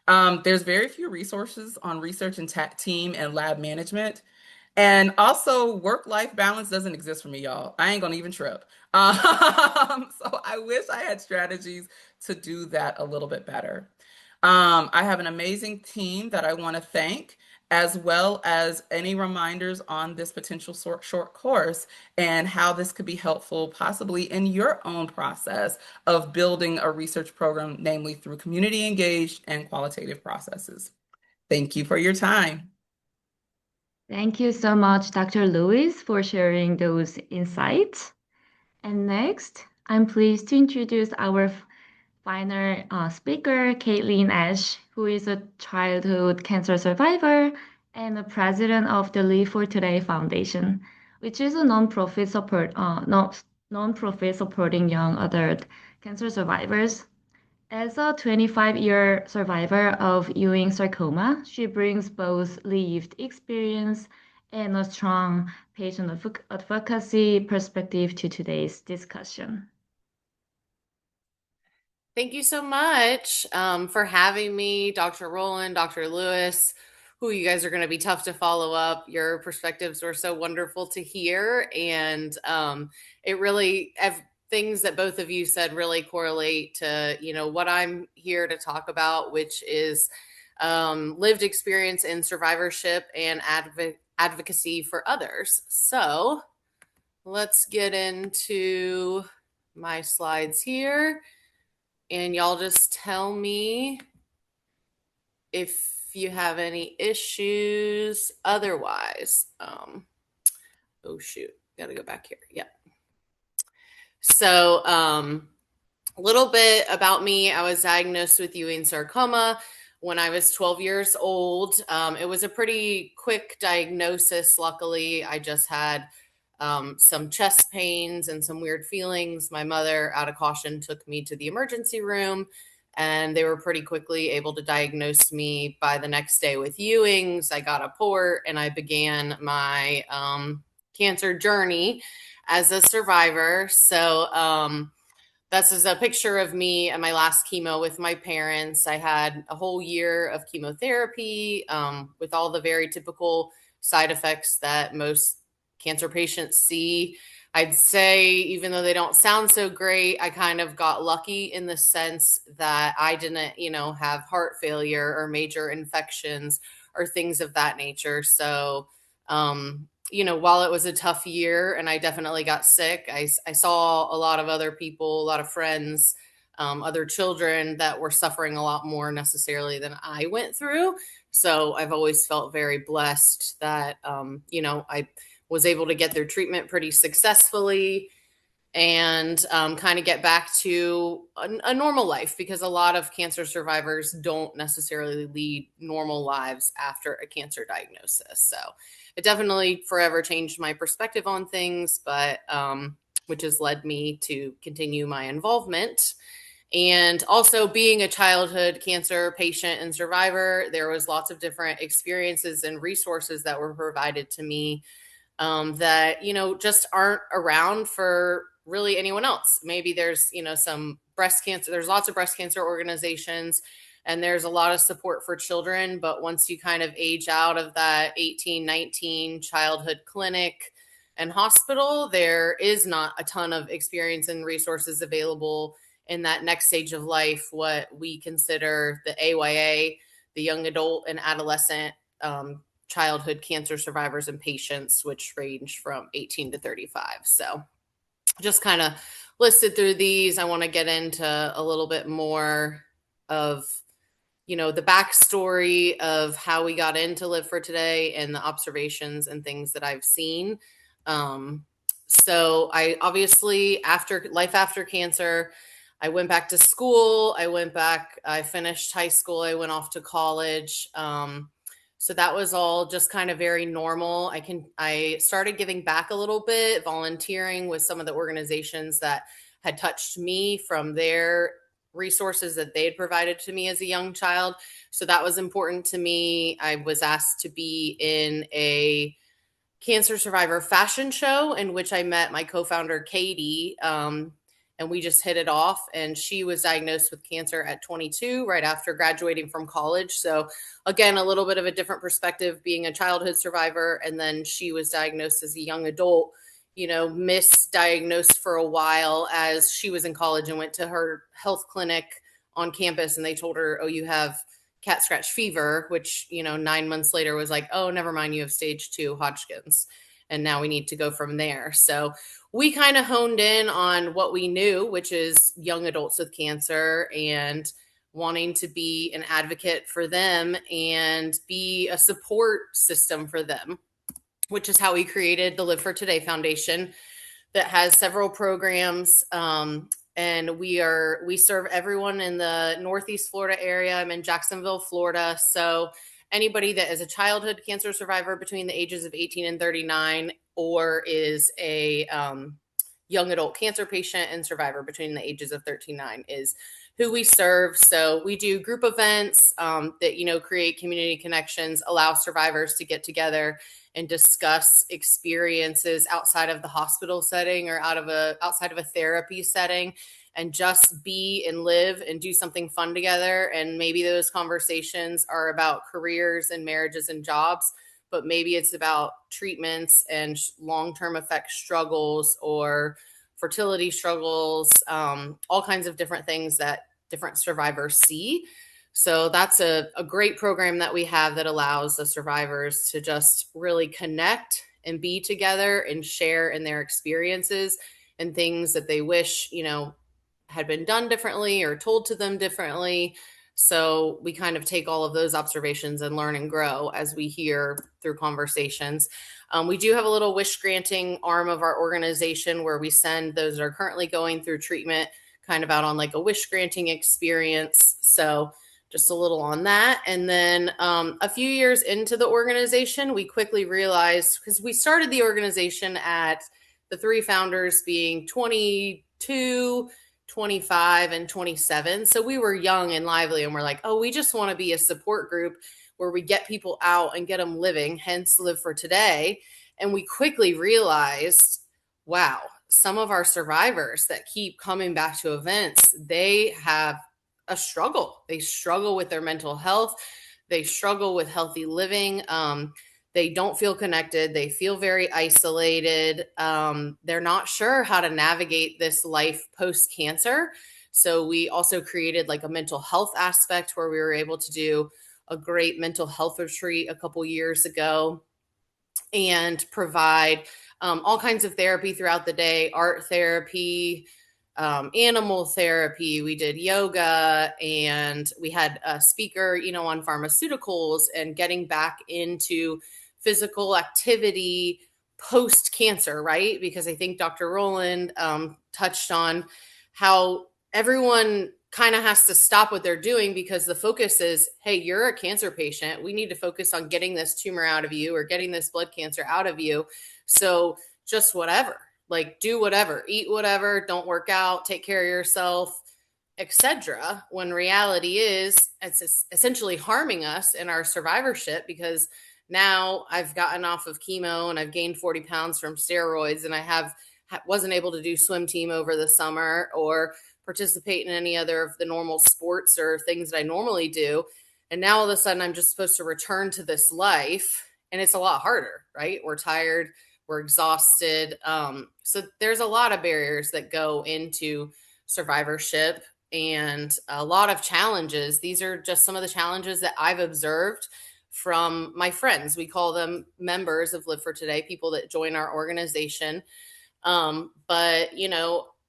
there's very few resources on research and team and lab management. And also, work-life balance doesn't exist for me, y'all. I ain't gonna even trip. So I wish I had strategies to do that a little bit better. I have an amazing team that I want to thank, as well as any reminders on this potential short course and how this could be helpful, possibly in your own process of building a research program, namely through community engaged and qualitative processes. Thank you for your time. Thank you so much, Dr. Lewis, for sharing those insights. And next, I'm pleased to introduce our final speaker, Caitlin Ash, who is a childhood cancer survivor and the president of the Live for Today Foundation, which is a nonprofit supporting young adult cancer survivors. As a 25-year survivor of Ewing sarcoma, she brings both lived experience and a strong patient advocacy perspective to today's discussion. Thank you so much for having me, Dr. Rowland, Dr. Lewis, who you guys are going to be tough to follow up. Your perspectives were so wonderful to hear. And it really, things that both of you said really correlate to, what I'm here to talk about, which is lived experience in survivorship and advocacy for others. So let's get into my slides here. And y'all just tell me if you have any issues. Otherwise, oh shoot, gotta go back here. Yeah. So a little bit about me. I was diagnosed with Ewing sarcoma when I was 12 years old. It was a pretty quick diagnosis. Luckily, I just had some chest pains and some weird feelings. My mother, out of caution, took me to the emergency room, and they were pretty quickly able to diagnose me by the next day with Ewing's. I got a port, and I began my cancer journey as a survivor. So this is a picture of me at my last chemo with my parents. I had a whole year of chemotherapy with all the very typical side effects that most cancer patients see. I'd say, even though they don't sound so great, I kind of got lucky in the sense that I didn't, have heart failure or major infections or things of that nature. So, while it was a tough year and I definitely got sick, I saw a lot of other people, a lot of friends, other children that were suffering a lot more necessarily than I went through. So I've always felt very blessed that, I was able to get their treatment pretty successfully. and kind of get back to a normal life, because a lot of cancer survivors don't necessarily lead normal lives after a cancer diagnosis. So it definitely forever changed my perspective on things, but which has led me to continue my involvement. And also, being a childhood cancer patient and survivor, there was lots of different experiences and resources that were provided to me that, just aren't around for really anyone else. Maybe there's, some breast cancer, there's lots of breast cancer organizations, and there's a lot of support for children. But once you kind of age out of that 18, 19 childhood clinic and hospital, there is not a ton of experience and resources available in that next stage of life, what we consider the AYA, the young adult and adolescent childhood cancer survivors and patients, which range from 18 to 35. So just kind of listed through these. I want to get into a little bit more of, the backstory of how we got into Live for Today and the observations and things that I've seen. So I obviously, after cancer, I went back to school. I finished high school. I went off to college. So that was all just kind of very normal. I started giving back a little bit, volunteering with some of the organizations that had touched me from their resources that they had provided to me as a young child. So that was important to me. I was asked to be in a cancer survivor fashion show in which I met my co-founder, Katie, and we just hit it off. And she was diagnosed with cancer at 22, right after graduating from college. So again, a little bit of a different perspective, being a childhood survivor. And then she was diagnosed as a young adult, misdiagnosed for a while as she was in college, and went to her health clinic on campus. And they told her, oh, you have cat scratch fever, which, 9 months later was like, oh, never mind, you have stage 2 Hodgkin's. And now we need to go from there. So we kind of honed in on what we knew, which is young adults with cancer, and wanting to be an advocate for them and be a support system for them, which is how we created the Live for Today Foundation that has several programs. And we serve everyone in the Northeast Florida area. I'm in Jacksonville, Florida. So anybody that is a childhood cancer survivor between the ages of 18 and 39, or is a young adult cancer patient and survivor between the ages of 39 is who we serve. So we do group events that, create community connections, allow survivors to get together and discuss experiences outside of the hospital setting or outside of a therapy setting, and just be and live and do something fun together. And maybe those conversations are about careers and marriages and jobs, but maybe it's about treatments and long-term effect struggles or fertility struggles, all kinds of different things that different survivors see. So that's a great program that we have that allows the survivors to just really connect and be together and share in their experiences and things that they wish, had been done differently or told to them differently. So we kind of take all of those observations and learn and grow as we hear through conversations. We do have a little wish granting arm of our organization where we send those that are currently going through treatment kind of out on like a wish granting experience. So just a little on that. And then a few years into the organization, we quickly realized, because we started the organization at the 3 founders being 22, 25, and 27. So we were young and lively, and we're like, oh, we just want to be a support group where we get people out and get them living, hence Live for Today. And we quickly realized, wow, some of our survivors that keep coming back to events, they have a struggle. They struggle with their mental health. They struggle with healthy living. They don't feel connected. They feel very isolated. They're not sure how to navigate this life post-cancer. So we also created like a mental health aspect where we were able to do a great mental health retreat a couple years ago and provide all kinds of therapy throughout the day, art therapy, animal therapy. We did yoga, and we had a speaker, on pharmaceuticals and getting back into physical activity post-cancer, right? Because I think Dr. Rowland touched on how everyone kind of has to stop what they're doing because the focus is, hey, you're a cancer patient. We need to focus on getting this tumor out of you or getting this blood cancer out of you. So just whatever, like do whatever, eat whatever, don't work out, take care of yourself, etc. When reality is it's essentially harming us in our survivorship because now I've gotten off of chemo and I've gained 40 pounds from steroids and wasn't able to do swim team over the summer or participate in any other of the normal sports or things that I normally do. And now all of a sudden I'm just supposed to return to this life and it's a lot harder, right? We're tired, we're exhausted. So there's a lot of barriers that go into survivorship and a lot of challenges. These are just some of the challenges that I've observed from my friends. We call them members of Live for Today, people that join our organization. But,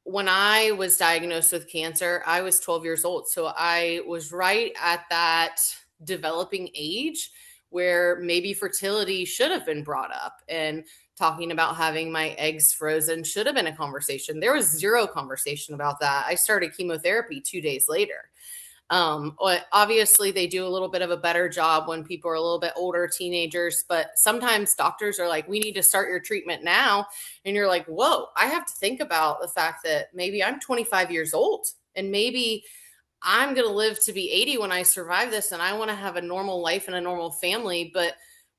when I was diagnosed with cancer, I was 12 years old. So I was right at that developing age where maybe fertility should have been brought up, and talking about having my eggs frozen should have been a conversation. There was zero conversation about that. I started chemotherapy 2 days later. Obviously they do a little bit of a better job when people are a little bit older, teenagers, but sometimes doctors are like, we need to start your treatment now. And you're like, whoa, I have to think about the fact that maybe I'm 25 years old and maybe I'm going to live to be 80 when I survive this. And I want to have a normal life and a normal family, but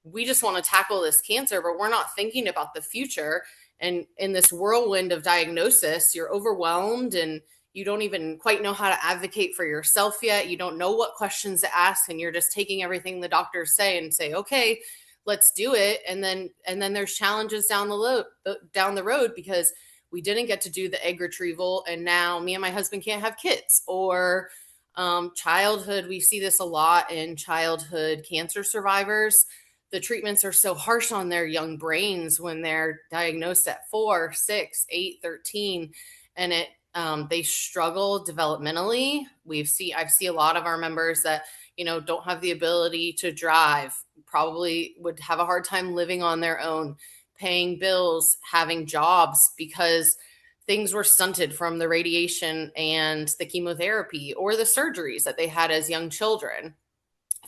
we just want to tackle this cancer, but we're not thinking about the future. And in this whirlwind of diagnosis, you're overwhelmed and you don't even quite know how to advocate for yourself yet. You don't know what questions to ask, and you're just taking everything the doctors say and say, okay, let's do it. And then there's challenges down the road because we didn't get to do the egg retrieval, and now me and my husband can't have kids. Or childhood, we see this a lot in childhood cancer survivors. The treatments are so harsh on their young brains when they're diagnosed at 4, 6, 8, 13, and they struggle developmentally. I've seen a lot of our members that, don't have the ability to drive, probably would have a hard time living on their own, paying bills, having jobs because things were stunted from the radiation and the chemotherapy or the surgeries that they had as young children.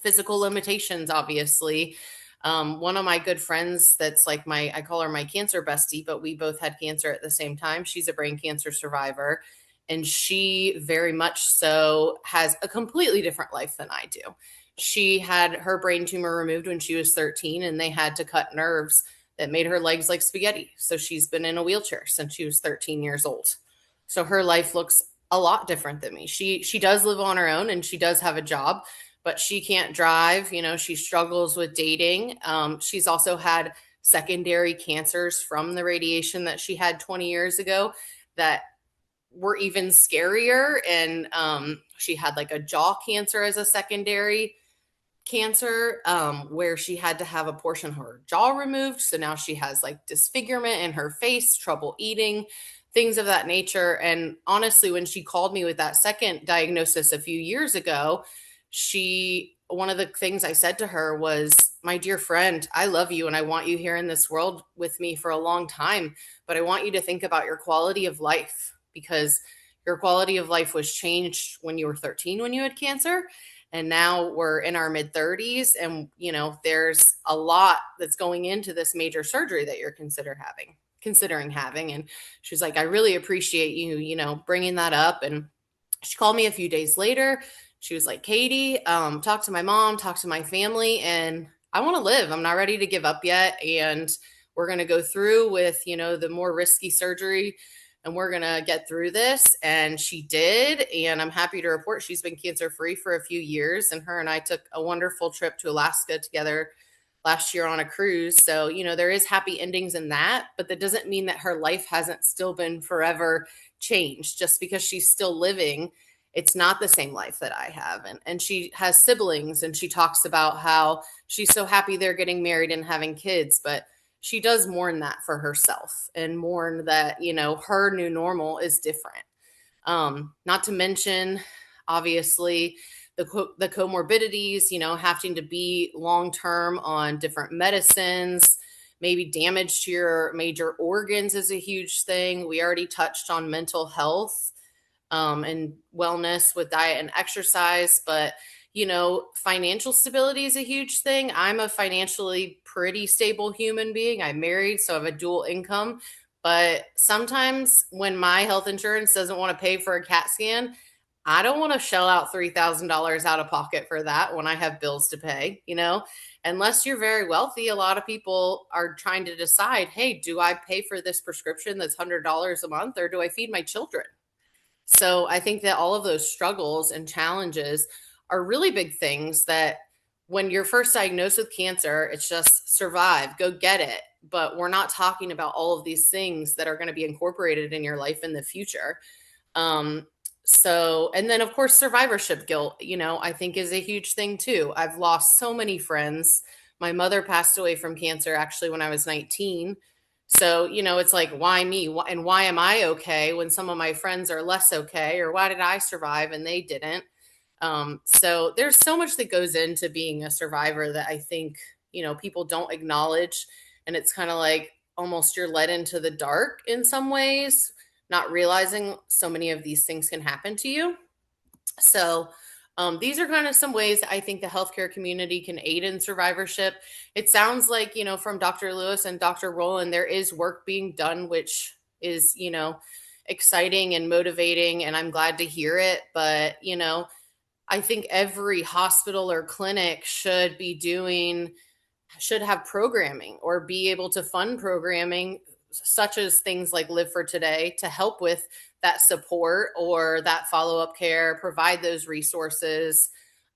Physical limitations, obviously. One of my good friends that's like I call her my cancer bestie, but we both had cancer at the same time. She's a brain cancer survivor, and she very much so has a completely different life than I do. She had her brain tumor removed when she was 13, and they had to cut nerves that made her legs like spaghetti. So she's been in a wheelchair since she was 13 years old. So her life looks a lot different than me. She does live on her own and she does have a job, but she can't drive. She struggles with dating. She's also had secondary cancers from the radiation that she had 20 years ago that were even scarier. And she had like a jaw cancer as a secondary cancer, where she had to have a portion of her jaw removed. So now she has like disfigurement in her face, trouble eating, things of that nature. And honestly, when she called me with that second diagnosis a few years ago, one of the things I said to her was, my dear friend, I love you and I want you here in this world with me for a long time, but I want you to think about your quality of life, because your quality of life was changed when you were 13 when you had cancer. And now we're in our mid 30s and, there's a lot that's going into this major surgery that you're considering having. And she's like, I really appreciate you, bringing that up. And she called me a few days later. She was like, Katie, talk to my mom, talk to my family, and I want to live. I'm not ready to give up yet. And we're going to go through with, the more risky surgery, and we're going to get through this. And she did. And I'm happy to report she's been cancer free for a few years. And her and I took a wonderful trip to Alaska together last year on a cruise. So, there is happy endings in that, but that doesn't mean that her life hasn't still been forever changed. Just because she's still living, it's not the same life that I have. And she has siblings, and she talks about how she's so happy they're getting married and having kids, but she does mourn that for herself and mourn that, her new normal is different. Not to mention, obviously, the comorbidities, having to be long-term on different medicines, maybe damage to your major organs is a huge thing. We already touched on mental health and wellness with diet and exercise, but financial stability is a huge thing. I'm a financially pretty stable human being. I'm married, so I have a dual income. But sometimes when my health insurance doesn't want to pay for a CAT scan, I don't want to shell out $3,000 out of pocket for that when I have bills to pay, Unless you're very wealthy, a lot of people are trying to decide, hey, do I pay for this prescription that's $100 a month, or do I feed my children? So I think that all of those struggles and challenges are really big things that when you're first diagnosed with cancer, it's just survive, go get it. But we're not talking about all of these things that are going to be incorporated in your life in the future. And then of course, survivorship guilt, I think is a huge thing too. I've lost so many friends. My mother passed away from cancer actually when I was 19. So, it's like, why me? And why am I okay when some of my friends are less okay? Or why did I survive and they didn't? So there's so much that goes into being a survivor that I think, people don't acknowledge. And it's kind of like almost you're led into the dark in some ways, not realizing so many of these things can happen to you. So these are kind of some ways I think the healthcare community can aid in survivorship. It sounds like, from Dr. Lewis and Dr. Rowland, there is work being done, which is, exciting and motivating, and I'm glad to hear it. But, I think every hospital or clinic should have programming or be able to fund programming such as things like Live for Today to help with that support or that follow-up care, provide those resources,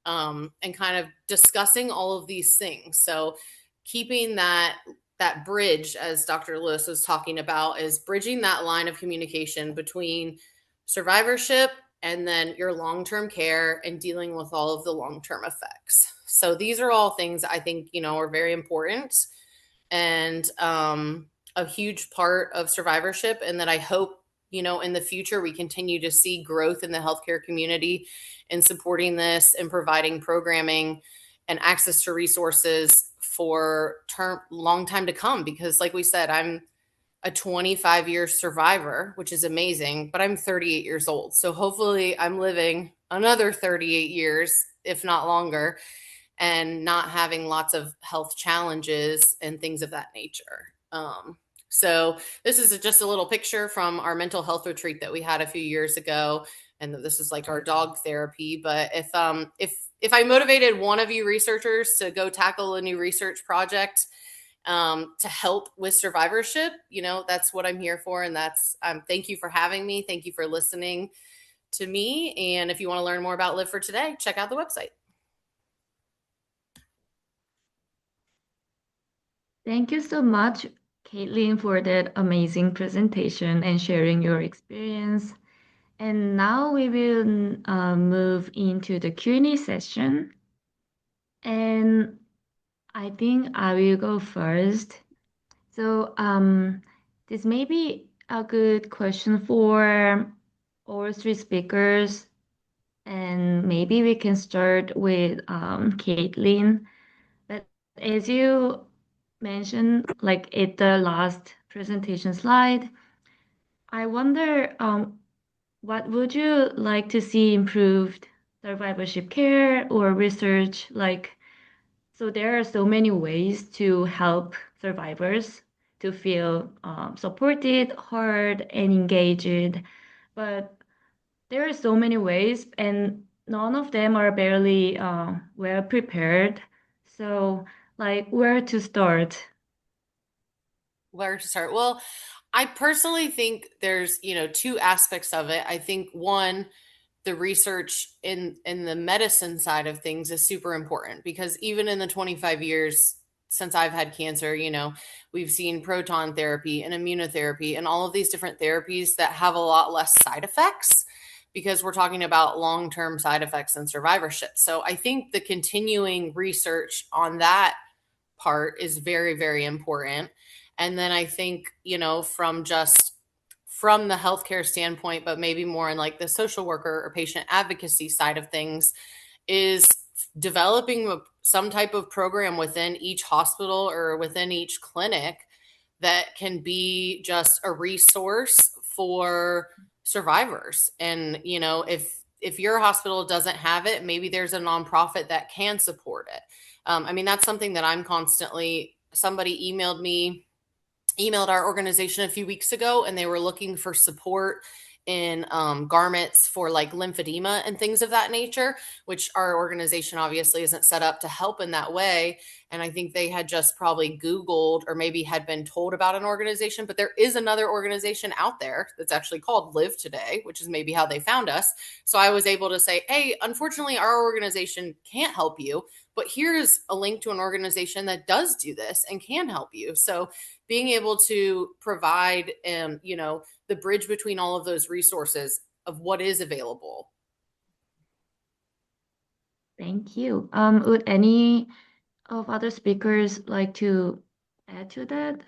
and kind of discussing all of these things. So keeping that bridge, as Dr. Lewis was talking about, is bridging that line of communication between survivorship and then your long-term care and dealing with all of the long-term effects. So these are all things I think, are very important and a huge part of survivorship, and that I hope, in the future, we continue to see growth in the healthcare community in supporting this and providing programming and access to resources for long time to come. Because like we said, I'm a 25-year survivor, which is amazing, but I'm 38 years old. So hopefully I'm living another 38 years, if not longer, and not having lots of health challenges and things of that nature. So this is just a little picture from our mental health retreat that we had a few years ago. And this is like our dog therapy. But if I motivated one of you researchers to go tackle a new research project to help with survivorship, that's what I'm here for. And that's thank you for having me. Thank you for listening to me. And if you want to learn more about Live for Today, check out the website. Thank you so much, Caitlin, for that amazing presentation and sharing your experience. And now we will move into the Q&A session. And I think I will go first. So this may be a good question for all three speakers. And maybe we can start with Caitlin. But as you mentioned, like at the last presentation slide, I wonder what would you like to see improved survivorship care or research? So there are so many ways to help survivors to feel supported, heard, and engaged. But there are so many ways, and none of them are barely well prepared. So, where to start? Where to start? Well, I personally think there's, two aspects of it. I think one, the research in the medicine side of things is super important, because even in the 25 years since I've had cancer, we've seen proton therapy and immunotherapy and all of these different therapies that have a lot less side effects, because we're talking about long-term side effects and survivorship. So I think the continuing research on that part is very, very important. And then I think, from the healthcare standpoint, but maybe more in like the social worker or patient advocacy side of things, is developing some type of program within each hospital or within each clinic that can be just a resource for survivors. And, you know, if your hospital doesn't have it, maybe there's a nonprofit that can support it. I mean, that's something that I'm constantly, somebody emailed our organization a few weeks ago, and they were looking for support in garments for like lymphedema and things of that nature, which our organization obviously isn't set up to help in that way. And I think they had just probably Googled or maybe had been told about an organization, but there is another organization out there that's actually called Live Today, which is maybe how they found us. So I was able to say, hey, unfortunately, our organization can't help you, but here's a link to an organization that does do this and can help you. So being able to provide, you know, the bridge between all of those resources of what is available. Thank you. Would any of other speakers like to add to that?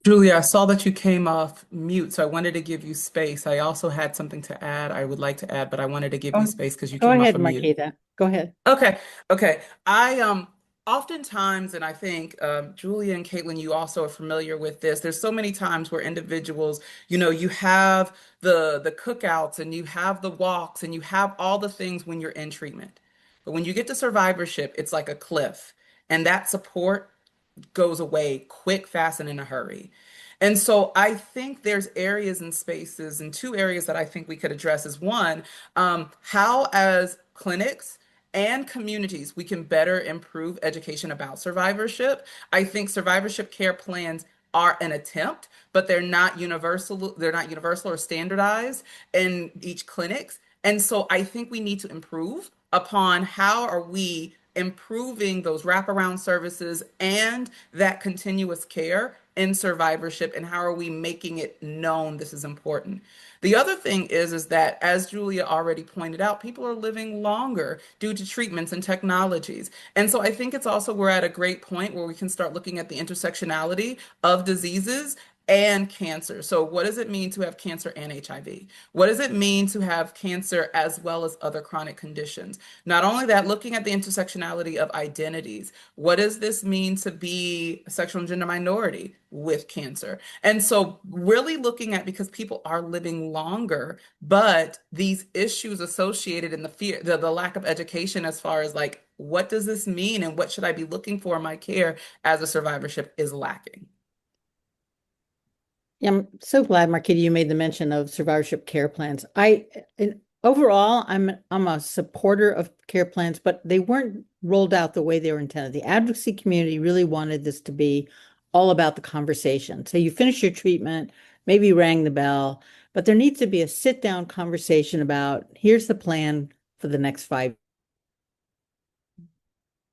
Julia, I saw that you came off mute, so I wanted to give you space. I also had something to add, I would like to add, but I wanted to give you space because you Go came off ahead, of mute. Marquita. Go ahead. Okay, okay. I oftentimes, and I think Julia and Caitlin, you also are familiar with this. There's so many times where individuals, you know, you have the cookouts and you have the walks and you have all the things when you're in treatment. But when you get to survivorship, it's like a cliff. And that support goes away quick, fast, and in a hurry. And so I think there's areas and spaces, and two areas that I think we could address is one, how as clinics and communities we can better improve education about survivorship. I think survivorship care plans are an attempt, but they're not universal. They're not universal or standardized in each clinics. And so I think we need to improve upon how are we improving those wraparound services and that continuous care in survivorship, and how are we making it known this is important. The other thing is that, as Julia already pointed out, people are living longer due to treatments and technologies. And so I think it's also, we're at a great point where we can start looking at the intersectionality of diseases and cancer. So what does it mean to have cancer and HIV? What does it mean to have cancer as well as other chronic conditions? Not only that, looking at the intersectionality of identities. What does this mean to be a sexual and gender minority with cancer? And so really looking at, because people are living longer, but these issues associated in the fear, the lack of education as far as like, what does this mean and what should I be looking for in my care as a survivorship is lacking. Yeah, I'm so glad, Marquita, you made the mention of survivorship care plans. Overall, I'm a supporter of care plans, but they weren't rolled out the way they were intended. The advocacy community really wanted this to be all about the conversation. So you finish your treatment, maybe you rang the bell, but there needs to be a sit-down conversation about, here's the plan for the next 5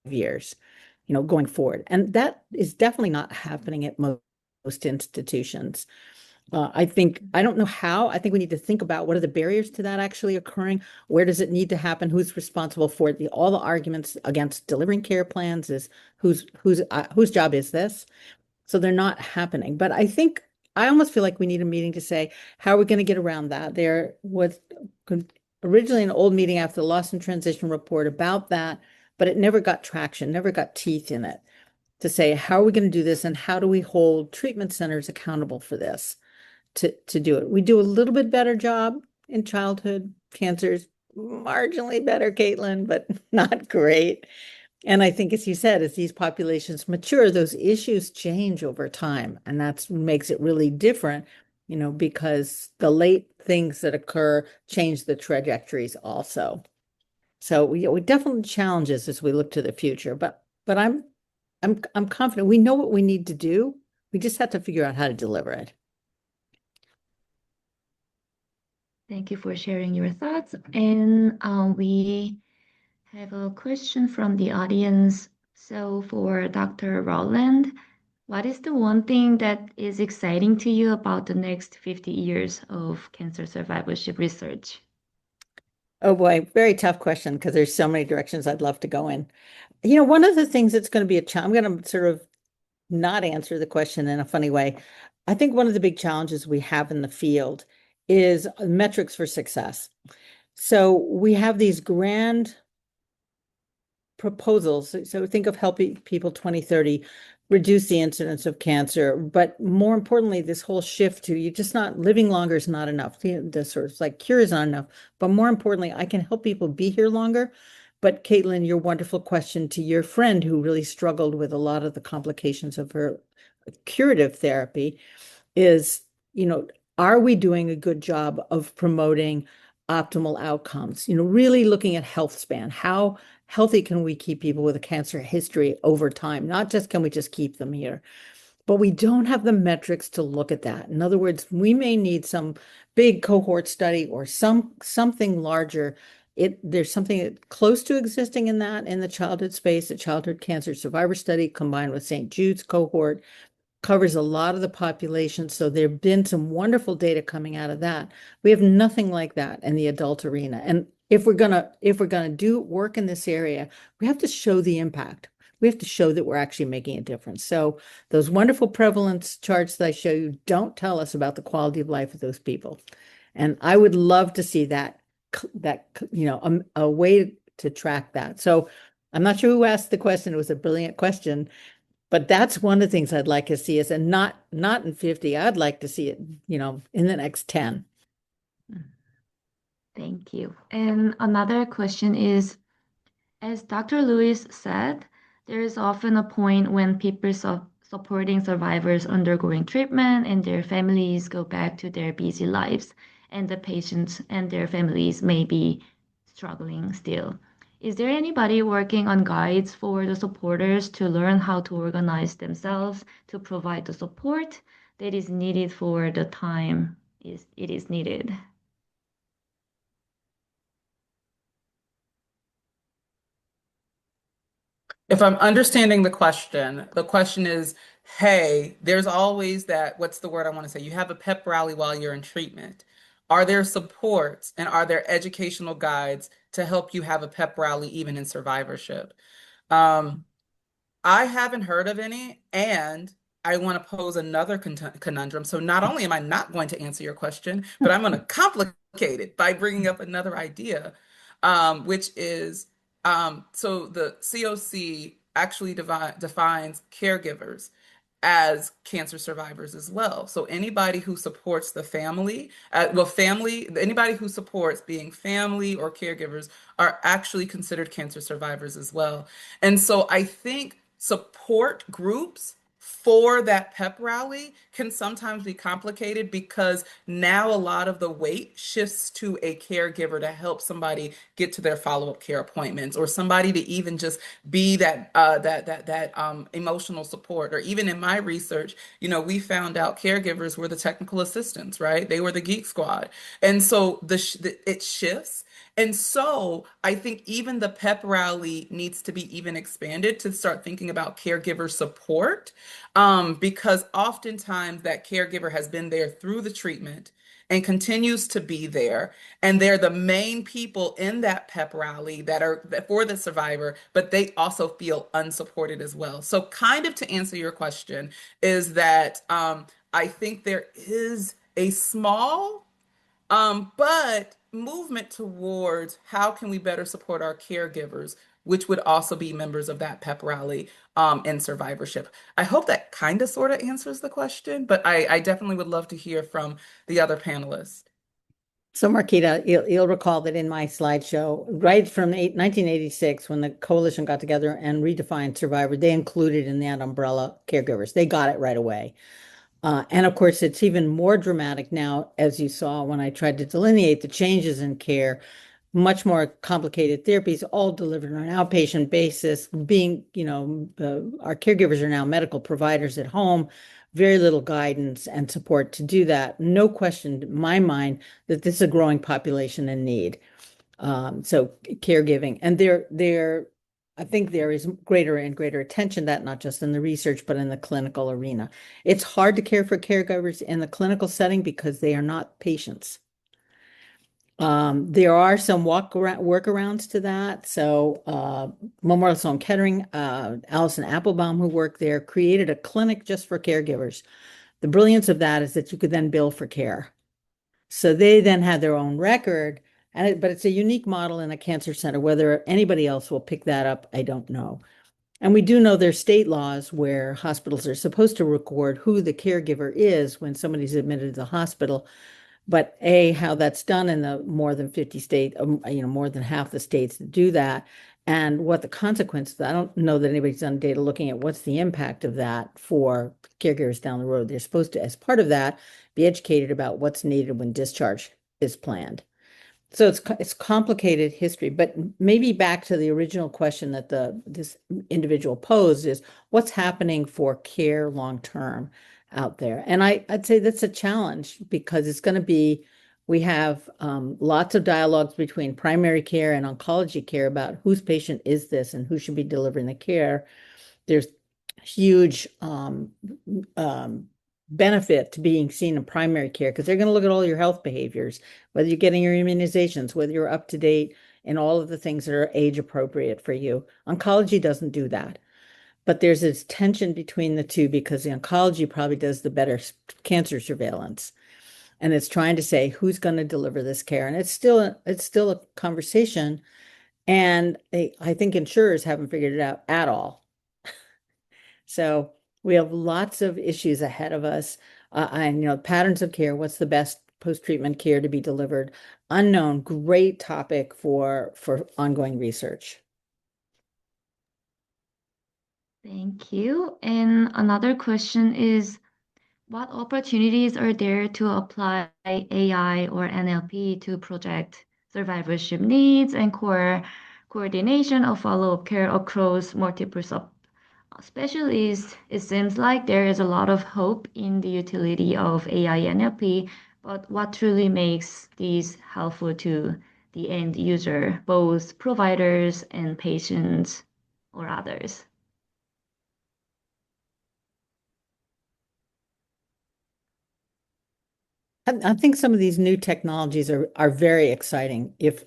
years, you know, going forward. And that is definitely not happening at most institutions. I don't know how. I think we need to think about what are the barriers to that actually occurring? Where does it need to happen? Who's responsible for it? All the arguments against delivering care plans is whose job is this? So they're not happening. But I almost feel like we need a meeting to say, how are we going to get around that? There was originally an old meeting after the loss and transition report about that, but it never got traction, never got teeth in it, to say, how are we going to do this and how do we hold treatment centers accountable for this to do it? We do a little bit better job in childhood cancers, marginally better, Caitlin, but not great. And I think, as you said, as these populations mature, those issues change over time. And that makes it really different, you know, because the late things that occur change the trajectories also. So we definitely challenges as we look to the future, but I'm confident we know what we need to do. We just have to figure out how to deliver it. Thank you for sharing your thoughts. And we have a question from the audience. So for Dr. Rowland, what is the one thing that is exciting to you about the next 50 years of cancer survivorship research? Oh boy, very tough question, because there's so many directions I'd love to go in. You know, one of the things that's going to be a challenge, I'm going to sort of not answer the question in a funny way. I think one of the big challenges we have in the field is metrics for success. So we have these grand proposals. So think of helping people 2030 reduce the incidence of cancer. But more importantly, this whole shift to you just not living longer is not enough. The sort of like cure is not enough. But more importantly, I can help people be here longer. But Caitlin, your wonderful question to your friend who really struggled with a lot of the complications of her curative therapy is, are we doing a good job of promoting optimal outcomes? Really looking at health span. How healthy can we keep people with a cancer history over time? Not just can we just keep them here, but we don't have the metrics to look at that. In other words, we may need some big cohort study or something larger. There's something close to existing in the childhood space, a childhood cancer survivor study combined with St. Jude's cohort covers a lot of the population. So there have been some wonderful data coming out of that. We have nothing like that in the adult arena. And if we're gonna do work in this area, we have to show the impact. We have to show that we're actually making a difference. So those wonderful prevalence charts that I show you don't tell us about the quality of life of those people. And I would love to see that a way to track that. So I'm not sure who asked the question. It was a brilliant question. But that's one of the things I'd like to see is, and not in 50, I'd like to see it, in the next 10. Thank you. And another question is, as Dr. Lewis said, there is often a point when people supporting survivors undergoing treatment and their families go back to their busy lives, and the patients and their families may be struggling still. Is there anybody working on guides for the supporters to learn how to organize themselves to provide the support that is needed for the time it is needed? If I'm understanding the question is, hey, there's always that, what's the word I want to say? You have a pep rally while you're in treatment. Are there supports and are there educational guides to help you have a pep rally even in survivorship? I haven't heard of any, and I want to pose another conundrum. So not only am I not going to answer your question, but I'm going to complicate it by bringing up another idea, which is so the COC actually defines caregivers as cancer survivors as well. So anybody who supports the family, anybody who supports being family or caregivers are actually considered cancer survivors as well. And so I think support groups for that pep rally can sometimes be complicated because now a lot of the weight shifts to a caregiver to help somebody get to their follow-up care appointments, or somebody to even just be that emotional support. Or even in my research, we found out caregivers were the technical assistants, right? They were the geek squad. And so it shifts. And so I think even the pep rally needs to be even expanded to start thinking about caregiver support, because oftentimes that caregiver has been there through the treatment and continues to be there. And they're the main people in that pep rally that for the survivor, but they also feel unsupported as well. So kind of to answer your question is that I think there is a small but movement towards how can we better support our caregivers, which would also be members of that pep rally in survivorship. I hope that kind of sort of answers the question, but I definitely would love to hear from the other panelists. So Marquita, you'll recall that in my slideshow, right from 1986, when the coalition got together and redefined survivor, they included in that umbrella caregivers. They got it right away. And of course, it's even more dramatic now, as you saw when I tried to delineate the changes in care, much more complicated therapies, all delivered on an outpatient basis, being, our caregivers are now medical providers at home, very little guidance and support to do that. No question in my mind that this is a growing population in need. So caregiving, and I think there is greater and greater attention that not just in the research, but in the clinical arena. It's hard to care for caregivers in the clinical setting because they are not patients. There are some workarounds to that. So Memorial Sloan Kettering, Allison Applebaum, who worked there, created a clinic just for caregivers. The brilliance of that is that you could then bill for care. So they then had their own record But it's a unique model in a cancer center. Whether anybody else will pick that up, I don't know. And we do know there's state laws where hospitals are supposed to record who the caregiver is when somebody's admitted to the hospital. But how that's done in the more than 50 states, more than half the states that do that, and what the consequences. I don't know that anybody's done data looking at what's the impact of that for caregivers down the road. They're supposed to, as part of that, be educated about what's needed when discharge is planned. So it's complicated history, but maybe back to the original question that this individual posed is what's happening for care long term out there? And I'd say that's a challenge because it's going to be, we have lots of dialogues between primary care and oncology care about whose patient is this and who should be delivering the care. There's huge benefit to being seen in primary care because they're going to look at all your health behaviors, whether you're getting your immunizations, whether you're up to date in all of the things that are age appropriate for you. Oncology doesn't do that. But there's this tension between the two because the oncology probably does the better cancer surveillance. And it's trying to say who's going to deliver this care. And it's still a conversation. And I think insurers haven't figured it out at all. So we have lots of issues ahead of us. And patterns of care, what's the best post-treatment care to be delivered? Unknown, great topic for ongoing research. Thank you. And another question is, what opportunities are there to apply AI or NLP to project survivorship needs and coordination of follow-up care across multiple specialties? It seems like there is a lot of hope in the utility of AI and NLP, but what truly makes these helpful to the end user, both providers and patients or others? I think some of these new technologies are very exciting if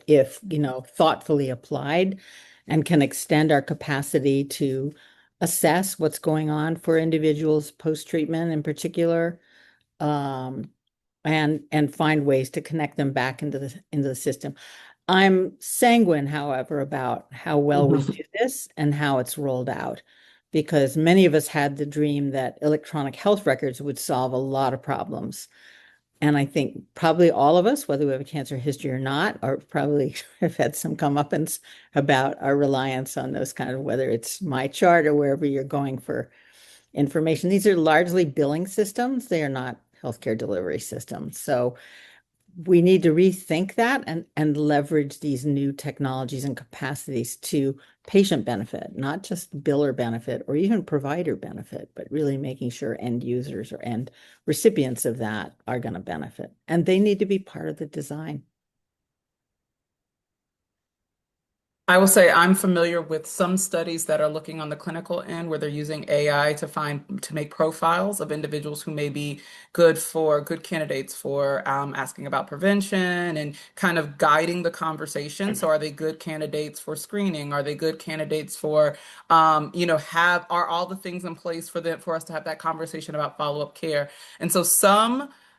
thoughtfully applied and can extend our capacity to assess what's going on for individuals post-treatment in particular, and find ways to connect them back into the system. I'm sanguine, however, about how well we do this and how it's rolled out, because many of us had the dream that electronic health records would solve a lot of problems. And I think probably all of us, whether we have a cancer history or not, or probably have had some comeuppance about our reliance on those kind of, whether it's my chart or wherever you're going for information. These are largely billing systems. They are not healthcare delivery systems. So we need to rethink that and leverage these new technologies and capacities to patient benefit, not just biller benefit or even provider benefit, but really making sure end users or end recipients of that are going to benefit. And they need to be part of the design. I will say I'm familiar with some studies that are looking on the clinical end where they're using AI to make profiles of individuals who may be good candidates for asking about prevention and kind of guiding the conversation. So are they good candidates for screening? Are they good candidates for are all the things in place for us to have that conversation about follow-up care? And so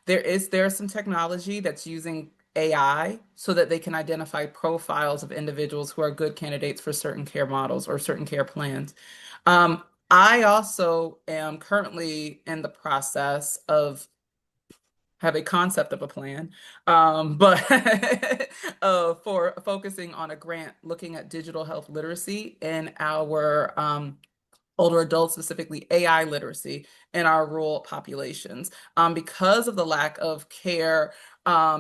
there's some technology that's using AI so that they can identify profiles of individuals who are good candidates for certain care models or certain care plans. I also am currently in the process of have a concept of a plan, but for focusing on a grant looking at digital health literacy in our older adults, specifically AI literacy in our rural populations. Because of the lack of care,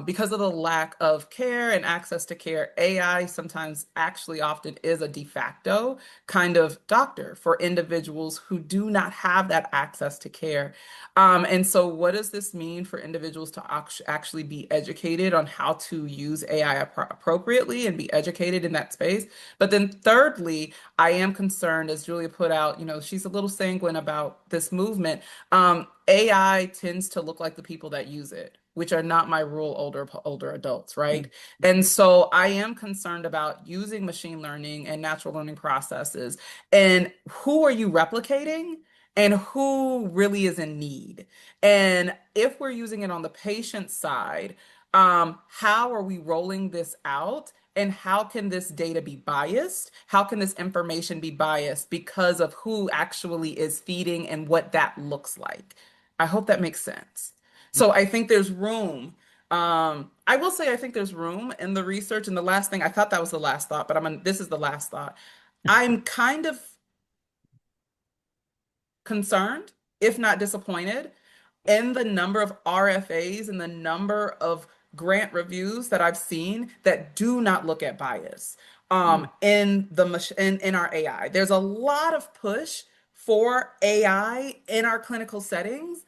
because of the lack of care and access to care, AI sometimes actually often is a de facto kind of doctor for individuals who do not have that access to care. And so what does this mean for individuals to actually be educated on how to use AI appropriately and be educated in that space? But then thirdly, I am concerned, as Julia put out, she's a little sanguine about this movement. AI tends to look like the people that use it, which are not my rural older adults, right? And so I am concerned about using machine learning and natural learning processes. And who are you replicating? And who really is in need? And if we're using it on the patient side, How are we rolling this out? And how can this data be biased? How can this information be biased because of who actually is feeding and what that looks like? I hope that makes sense. So I think there's room. I will say I think there's room in the research. And the last thing, I thought that was the last thought, but this is the last thought. I'm kind of concerned, if not disappointed, in the number of RFAs and the number of grant reviews that I've seen that do not look at bias in our AI. There's a lot of push for AI in our clinical settings,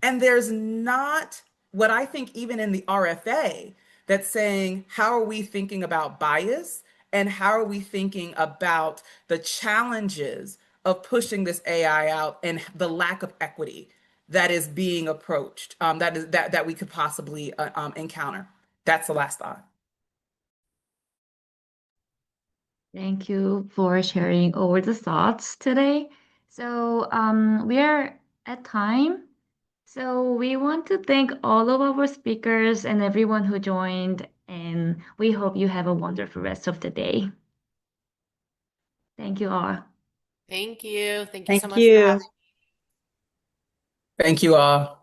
and there's not what I think even in the RFA that's saying how are we thinking about bias and how are we thinking about the challenges of pushing this AI out and the lack of equity that is being approached, that we could possibly encounter. That's the last thought. Thank you for sharing all the thoughts today. So we are at time. So we want to thank all of our speakers and everyone who joined, and we hope you have a wonderful rest of the day. Thank you all. Thank you. Thank you so Thank much for having you. me. Thank you all.